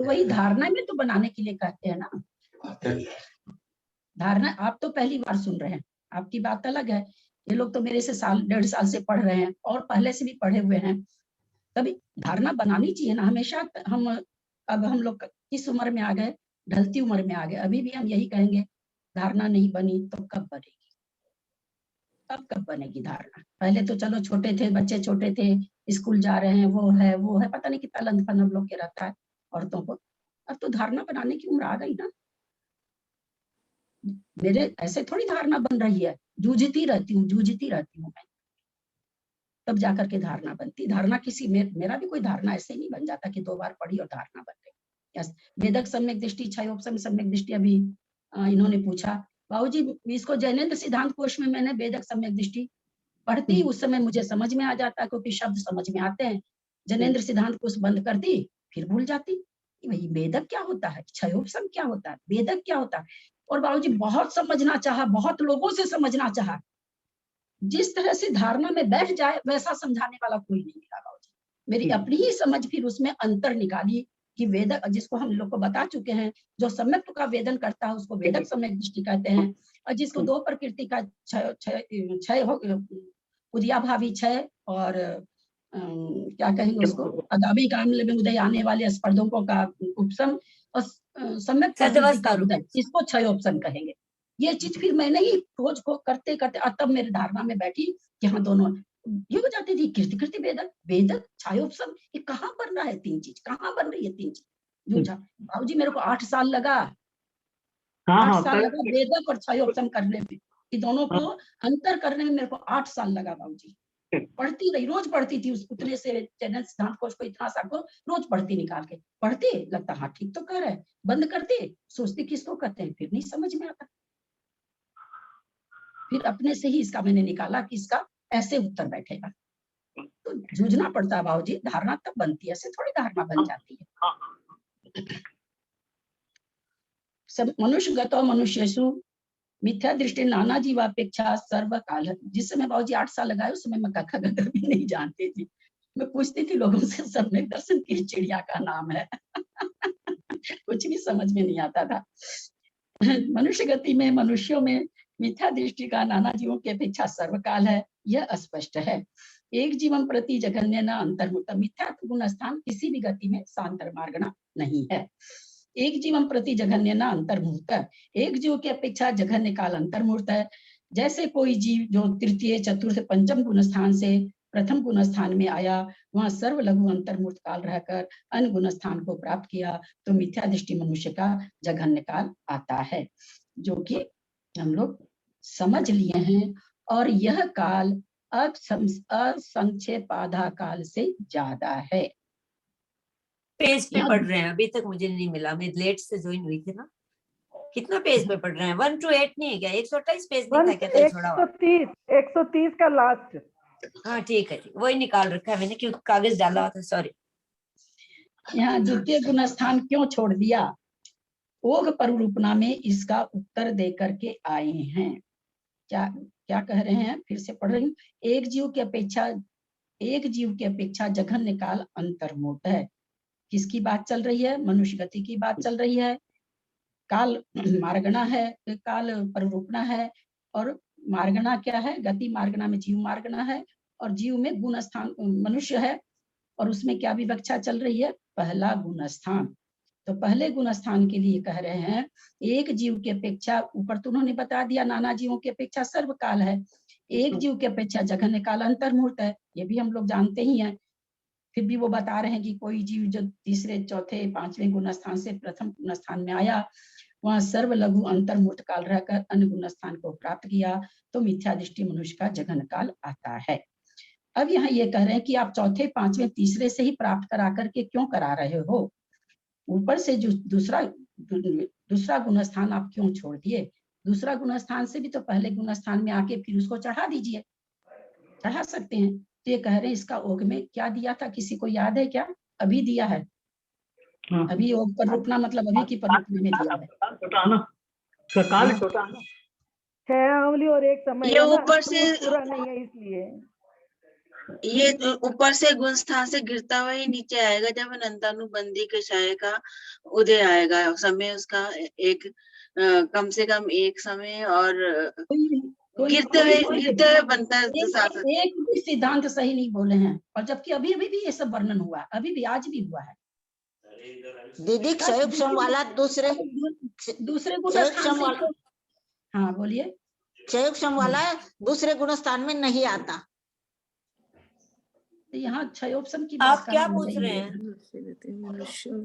तो वही धारणा में तो बनाने के लिए कहते हैं ना। धारणा आप तो पहली बार सुन रहे हैं, आपकी बात अलग है। ये लोग तो मेरे से साल 1.5 साल से पढ़ रहे हैं और पहले से भी पढ़े हुए हैं। तभी धारणा बनानी चाहिए ना हमेशा। अब हम लोग किस उम्र में आ गए, ढलती उम्र में आ गए, अभी भी हम यही कहेंगे धारणा नहीं बनी तो कब बनेगी, अब कब बनेगी धारणा। पहले तो चलो छोटे थे, बच्चे छोटे थे, स्कूल जा रहे हैं, वो है, पता नहीं कितना लंदफन हम लोग के रहता है औरतों को। अब तो धारणा बनाने की उम्र आ गई ना। मेरे ऐसे थोड़ी धारणा बन रही है, जूझती रहती हूँ मैं, तब जाकर के धारणा बनती। धारणा किसी मेरा भी कोई धारणा ऐसे नहीं बन जाता कि 2 बार पढ़ी और धारणा बन गई। यस, वेदक सम्यक दृष्टि, क्षयोपशम सम्यक दृष्टि अभी इन्होंने पूछा। बाबूजी इसको जैनेन्द्र सिद्धांत कोश में मैंने वेदक सम्यक दृष्टि पढ़ती, उस समय मुझे समझ में आ जाता क्योंकि शब्द समझ में आते हैं। जैनेन्द्र सिद्धांत कोश बंद करती, फिर भूल जाती भाई वेदक क्या होता है, क्षयोपशम क्या होता है, वेदक क्या होता है। और बाबूजी बहुत समझना चाहा, बहुत लोगों से समझना चाहा, जिस तरह से धारणा में बैठ जाए वैसा समझाने वाला कोई नहीं मिला बाबूजी। मेरी अपनी ही समझ फिर उसमें अंतर निकाली कि वेदक, जिसको हम लोग को बता चुके हैं, जो सम्यक का वेदन करता है उसको वेदक सम्यक दृष्टि कहते हैं, और जिसको 2 प्रकृति का क्षय हो, उदयाभावी क्षय और क्या कहेंगे उसको, आगामी काल में उदय आने वाले स्पर्धकों का उपशम, और सम्यक इसको क्षयोपशम कहेंगे। ये चीज फिर मैंने ही खोज को करते करते तब मेरे धारणा में बैठी कि हाँ दोनों ये हो जाती थी। कीर्तिकृत्य वेदक, वेदक क्षयोपशम, ये कहाँ बन रहा है, 3 चीज कहाँ बन रही है, 3 चीज जूझा बाबूजी। मेरे को 8 साल लगा, 8 साल लगा वेदक और क्षयोपशम करने में, कि दोनों को अंतर करने में मेरे को 8 साल लगा बाबूजी। पढ़ती रही, रोज पढ़ती थी उस उतने से चैनल सिद्धांत कोश को, इतना सा को रोज पढ़ती, निकाल के पढ़ती, लगता हाँ ठीक तो कर रहा है, बंद करती, सोचती किसको कहते हैं, फिर नहीं समझ में आता। फिर अपने से ही इसका मैंने निकाला कि इसका ऐसे उत्तर बैठेगा। तो जूझना पड़ता है बाबूजी, धारणा तब बनती है, ऐसे थोड़ी धारणा बन जाती है। सब मनुष्यगतो मनुष्येषु मिथ्या दृष्टि नाना जीवापेक्षा सर्वकाल। जिस समय बाबूजी 8 साल लगाए, उस समय मैं कखा गगा भी नहीं जानती थी। मैं पूछती थी लोगों से, सम्यक दर्शन किस चिड़िया का नाम है। कुछ भी समझ में नहीं आता था। मनुष्य गति में, मनुष्यों में मिथ्या दृष्टि का नाना जीवों की अपेक्षा सर्वकाल है, यह अस्पष्ट है। एक जीवन प्रति जघन्य न अंतर्मुक्त। मिथ्या गुण स्थान किसी भी गति में सांतर मार्गना नहीं है। एक जीवन प्रति जघन्य न अंतर्मुक्त। एक जीव की अपेक्षा जघन्य काल अंतर्मुक्त है। जैसे कोई जीव जो तृतीय चतुर्थ पंचम गुण स्थान से प्रथम गुण स्थान में आया, वहां सर्व लघु अंतर्मूर्त काल रहकर अन्य गुण स्थान को प्राप्त किया, तो मिथ्या दृष्टि मनुष्य का जघन्य काल आता है, जो कि हम लोग समझ लिए हैं। और यह काल असंक्षेपाधा काल से ज्यादा है। पेज पे पढ़ रहे हैं, अभी तक मुझे नहीं मिला, मैं लेट से ज्वाइन हुई थी ना। कितना पेज पे पढ़ रहे हैं? 1 to 8 नहीं है क्या? 128 पेज नहीं था क्या? 130 का लास्ट। हाँ ठीक है, वही निकाल रखा है मैंने, क्योंकि कागज डाला हुआ था, सॉरी। यहाँ द्वितीय गुण स्थान क्यों छोड़ दिया? ओघ परिरूपणा में इसका उत्तर दे करके आए हैं। क्या क्या कह रहे हैं? फिर से पढ़ रही हूँ। एक जीव की अपेक्षा जघन्य काल अंतर्मुक्त है। किसकी बात चल रही है? मनुष्य गति की बात चल रही है। काल मार्गणा है, काल परिरूपणा है, और मार्गणा क्या है? गति मार्गणा में जीव मार्गणा है, और जीव में गुण स्थान मनुष्य है, और उसमें क्या विवक्षा चल रही है? पहला गुण स्थान। तो पहले गुण स्थान के लिए कह रहे हैं एक जीव की अपेक्षा, ऊपर तो उन्होंने बता दिया नाना जीवों की अपेक्षा सर्वकाल है, एक जीव की अपेक्षा जघन्य काल अंतर्मुक्त है, ये भी हम लोग जानते ही हैं। फिर भी वो बता रहे हैं कि कोई जीव जो तीसरे चौथे पांचवें गुण स्थान से प्रथम गुण स्थान में आया, वहां सर्व लघु अंतर्मुक्त काल रहकर अन्य गुण स्थान को प्राप्त किया, तो मिथ्या दृष्टि मनुष्य का जघन्य काल आता है। अब यहाँ ये कह रहे हैं कि आप चौथे पांचवें तीसरे से ही प्राप्त करा करके क्यों करा रहे हो? ऊपर से जो दूसरा गुण स्थान आप क्यों छोड़ दिए? दूसरा गुण स्थान से भी तो पहले गुण स्थान में आके फिर उसको चढ़ा दीजिए, चढ़ा सकते हैं। तो ये कह रहे हैं इसका ओघ में क्या दिया था, किसी को याद है क्या? अभी दिया है। अभी ओघ पर रुकना मतलब अभी की पर रुकने में दिया है। काल छोटा है, 6 अंगुली और 1 समय, ये ऊपर से पूरा नहीं है, इसलिए ये ऊपर से गुण स्थान से गिरता हुआ ही नीचे आएगा जब अनंतानुबंधी के छाये का उदय आएगा। समय उसका एक कम से कम एक समय और गिरते हुए बनता है। एक भी सिद्धांत सही नहीं बोले हैं, और जबकि अभी अभी भी ये सब वर्णन हुआ, अभी भी आज भी हुआ है। दीदी क्षय वाला दूसरे गुण स्थान से, हाँ बोलिए। क्षय वाला दूसरे गुण स्थान में नहीं आता। यहाँ क्षयोपम की आप क्या पूछ रहे हैं?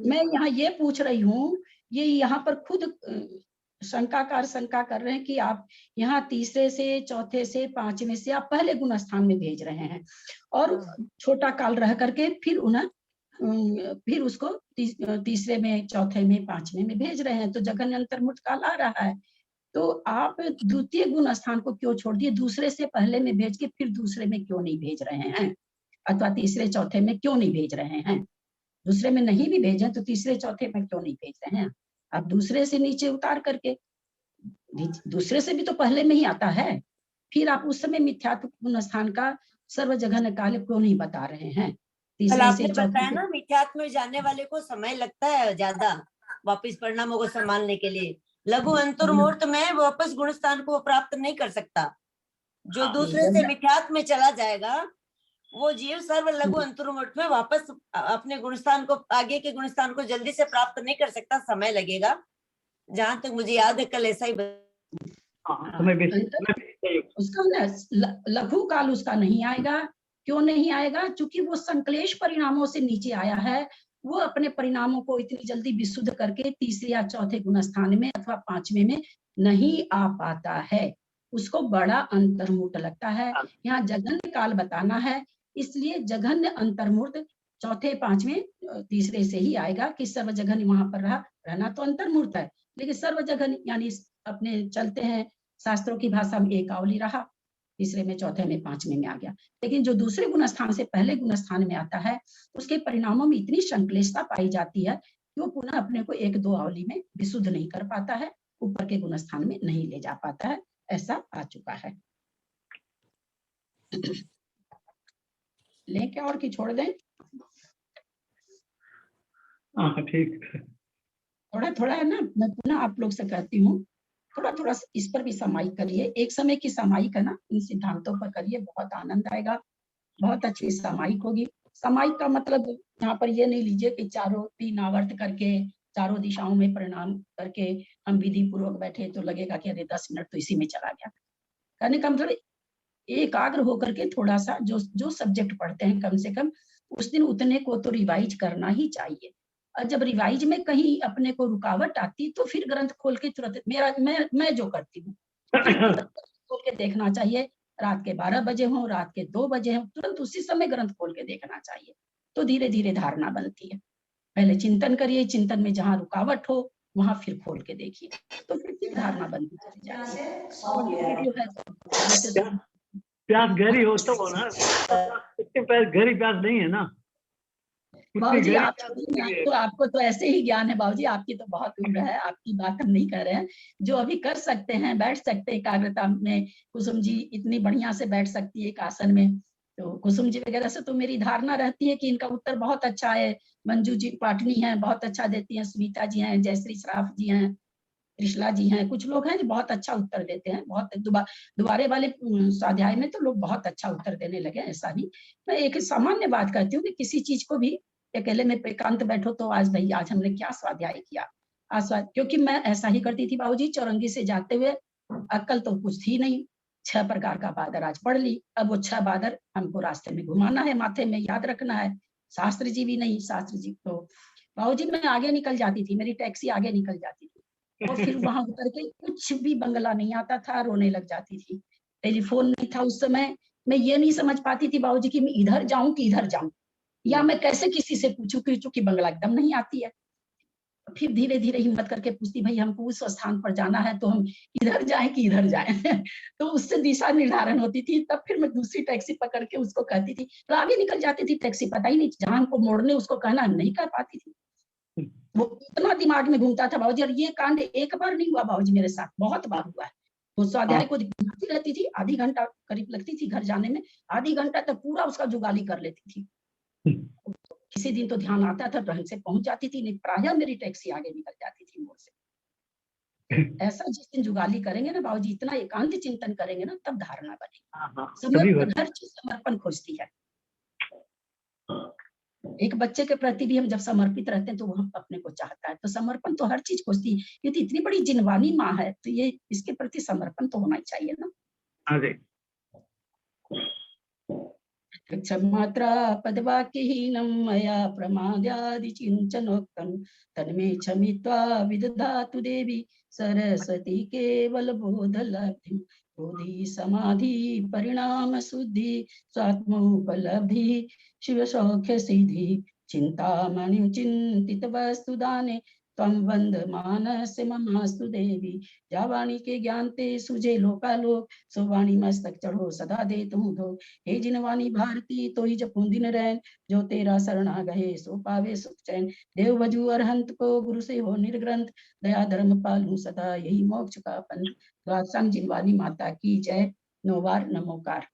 मैं यहाँ ये पूछ रही हूँ, ये यहाँ पर खुद शंकाकार शंका कर रहे हैं कि आप यहाँ तीसरे से चौथे से पांचवें से आप पहले गुण स्थान में भेज रहे हैं, और छोटा काल रह करके फिर उसको तीसरे में चौथे में पांचवें में भेज रहे हैं, तो जघन्य अंतर्मुक्त काल आ रहा है। तो आप द्वितीय गुण स्थान को क्यों छोड़ दिए? दूसरे से पहले में भेज के फिर दूसरे में क्यों नहीं भेज रहे हैं, अथवा तीसरे चौथे में क्यों नहीं भेज रहे हैं? दूसरे में नहीं भी भेजे तो तीसरे चौथे में क्यों नहीं भेज रहे हैं? आप दूसरे से नीचे उतार करके, दूसरे से भी तो पहले में ही आता है, फिर आप उस समय मिथ्यात्व गुण स्थान का सर्व जघन्य काल क्यों नहीं बता रहे हैं? तीसरे से बताया ना, मिथ्यात्व में जाने वाले को समय लगता है ज्यादा वापिस परिणामों को संभालने के लिए। लघु अंतर्मुहूर्त में वापस गुण स्थान को प्राप्त नहीं कर सकता। जो दूसरे से मिथ्यात्व में चला जाएगा वो जीव सर्व लघु अंतर्मुहूर्त में वापस अपने गुणस्थान को, आगे के गुणस्थान को जल्दी से प्राप्त नहीं कर सकता, समय लगेगा। जहां तक मुझे याद है कल ऐसा ही उसका लघु काल उसका नहीं आएगा। क्यों नहीं आएगा? क्योंकि वो संक्लेश परिणामों से नीचे आया है, वो अपने परिणामों को इतनी जल्दी विशुद्ध करके तीसरे या चौथे गुणस्थान में अथवा पांचवें में नहीं आ पाता है, उसको बड़ा अंतर्मुहूर्त लगता है। यहाँ जघन्य काल बताना है, इसलिए जघन्य अंतर्मुहूर्त चौथे पांचवें तीसरे से ही आएगा कि सर्व जघन्य वहां पर रहना तो अंतर्मुहूर्त है, लेकिन सर्व जघन्य यानी अपने चलते हैं शास्त्रों की भाषा में एकावली रहा, तीसरे में चौथे में पांचवें में आ गया। लेकिन जो दूसरे गुण स्थान से पहले गुण स्थान में आता है उसके परिणामों में इतनी संक्लेशता पाई जाती है कि वो पुनः अपने को एक दो आवली में विशुद्ध नहीं कर पाता है, ऊपर के गुण स्थान में नहीं ले जा पाता है। ऐसा आ चुका है। ले क्या और की छोड़ दें? ठीक, थोड़ा थोड़ा है ना, मैं पुनः आप लोग से कहती हूँ थोड़ा थोड़ा इस पर भी सामायिक करिए, एक समय की सामायिक है ना, इन सिद्धांतों पर करिए, बहुत आनंद आएगा, बहुत अच्छी सामायिक होगी। सामायिक का मतलब यहाँ पर ये नहीं लीजिए कि चारों 3 आवर्त करके चारों दिशाओं में प्रणाम करके हम विधि पूर्वक बैठे तो लगेगा कि अरे 10 मिनट तो इसी में चला गया। कहने का मतलब एकाग्र होकर के थोड़ा सा जो सब्जेक्ट पढ़ते हैं कम से कम उस दिन उतने को तो रिवाइज करना ही चाहिए। और जब रिवाइज में कहीं अपने को रुकावट आती तो फिर ग्रंथ खोल के तुरंत मैं जो करती हूँ खोल के देखना चाहिए। रात के 12 बजे हो, रात के 2 बजे हो, तुरंत उसी समय ग्रंथ खोल के देखना चाहिए, तो धीरे धीरे धारणा बनती है। पहले चिंतन करिए, चिंतन में जहाँ रुकावट हो वहां फिर खोल के देखिए, तो फिर धारणा बनती चली जाती है। प्यास गहरी हो तब होना, इतनी गहरी प्यास नहीं है ना बाबूजी। आपको तो ऐसे ही ज्ञान है बाबूजी, आपकी तो बहुत उम्र है, आपकी बात हम नहीं कर रहे हैं। जो अभी कर सकते हैं, बैठ सकते हैं एकाग्रता में, कुसुम जी इतनी बढ़िया से बैठ सकती है एक आसन में, तो कुसुम जी वगैरह से तो मेरी धारणा रहती है कि इनका उत्तर बहुत अच्छा है। मंजू जी पाटनी है, बहुत अच्छा देती हैं, सुनीता जी हैं, जयश्री श्राफ जी हैं, त्रिशला जी हैं, कुछ लोग हैं जो बहुत अच्छा उत्तर देते हैं। बहुत दोबारे वाले स्वाध्याय में तो लोग बहुत अच्छा उत्तर देने लगे, ऐसा नहीं। मैं एक सामान्य बात कहती हूँ कि किसी चीज को भी अकेले में एकांत बैठो तो आज भाई आज हमने क्या स्वाध्याय किया, क्योंकि मैं ऐसा ही करती थी बाबूजी, चौरंगी से जाते हुए अक्कल तो कुछ थी नहीं, 6 प्रकार का बादर आज पढ़ ली। अब वो 6 बादर हमको रास्ते में घुमाना है, माथे में याद रखना है। शास्त्र जी भी नहीं, शास्त्र जी तो बाबूजी मैं आगे निकल जाती थी, मेरी टैक्सी आगे निकल जाती थी और फिर वहां उतर के कुछ भी बंगला नहीं आता था, रोने लग जाती थी। टेलीफोन नहीं था उस समय, मैं ये नहीं समझ पाती थी बाबूजी कि मैं इधर जाऊं कि इधर जाऊं, या मैं कैसे किसी से पूछूं कि चूंकि बंगला एकदम नहीं आती है। फिर धीरे धीरे हिम्मत करके पूछती, भाई हमको उस स्थान पर जाना है तो हम इधर जाएं कि इधर जाएं तो उससे दिशा निर्धारण होती थी। तब फिर मैं दूसरी टैक्सी पकड़ के उसको कहती थी, तो आगे निकल जाती थी टैक्सी, पता ही नहीं जहां हमको मोड़ने उसको कहना नहीं कर पाती थी। वो इतना दिमाग में घूमता था बाबूजी। और ये कांड एक बार नहीं हुआ बाबूजी, मेरे साथ बहुत बार हुआ है। वो स्वाध्याय को घुमाती रहती थी, आधी घंटा करीब लगती थी घर जाने में, आधी घंटा तक पूरा उसका जुगाली कर लेती थी। किसी दिन तो ध्यान आता था ढंग से पहुंच जाती थी, नहीं प्रायः मेरी टैक्सी आगे निकल जाती थी मोड़ से। ऐसा जिस दिन जुगाली करेंगे ना बाबूजी, इतना एकांत चिंतन करेंगे ना, तब धारणा बनेगी। समर्पण, हर चीज समर्पण खोजती है। एक बच्चे के प्रति भी हम जब समर्पित रहते हैं तो वो अपने को चाहता है, तो समर्पण तो हर चीज खोजती है। ये तो इतनी बड़ी जिनवानी माँ है, तो ये इसके प्रति समर्पण तो होना ही चाहिए ना। क्षमात्रा पदवाक्यहीनं मया प्रमाद्यादिचिन्तनोक्तं तन्मे क्षमित्वा विदधातु देवी सरस्वती केवलबोधलब्धिं। बोधि समाधि परिणाम शुद्धि स्वात्मोपलब्धि शिवसौख्य सिद्धि चिंतामणिं चिंतित वस्तुदाने त्वं वंदमानस्य ममास्तु देवी। जावाणी के ज्ञान ते सुझे लोकालोक सो वाणी मस्तक चढ़ो सदा दे तुम दो। हे जिनवानी भारती तो ही जपू दिन रैन जो तेरा शरणा गहे सो पावे सुख चैन। देव बजू अरहंत को गुरु से हो निर्ग्रंथ दया धर्म पालू सदा यही मोक्ष का पंथ। द्वादशांग जिनवानी माता की जय। 9 बार नमोकार।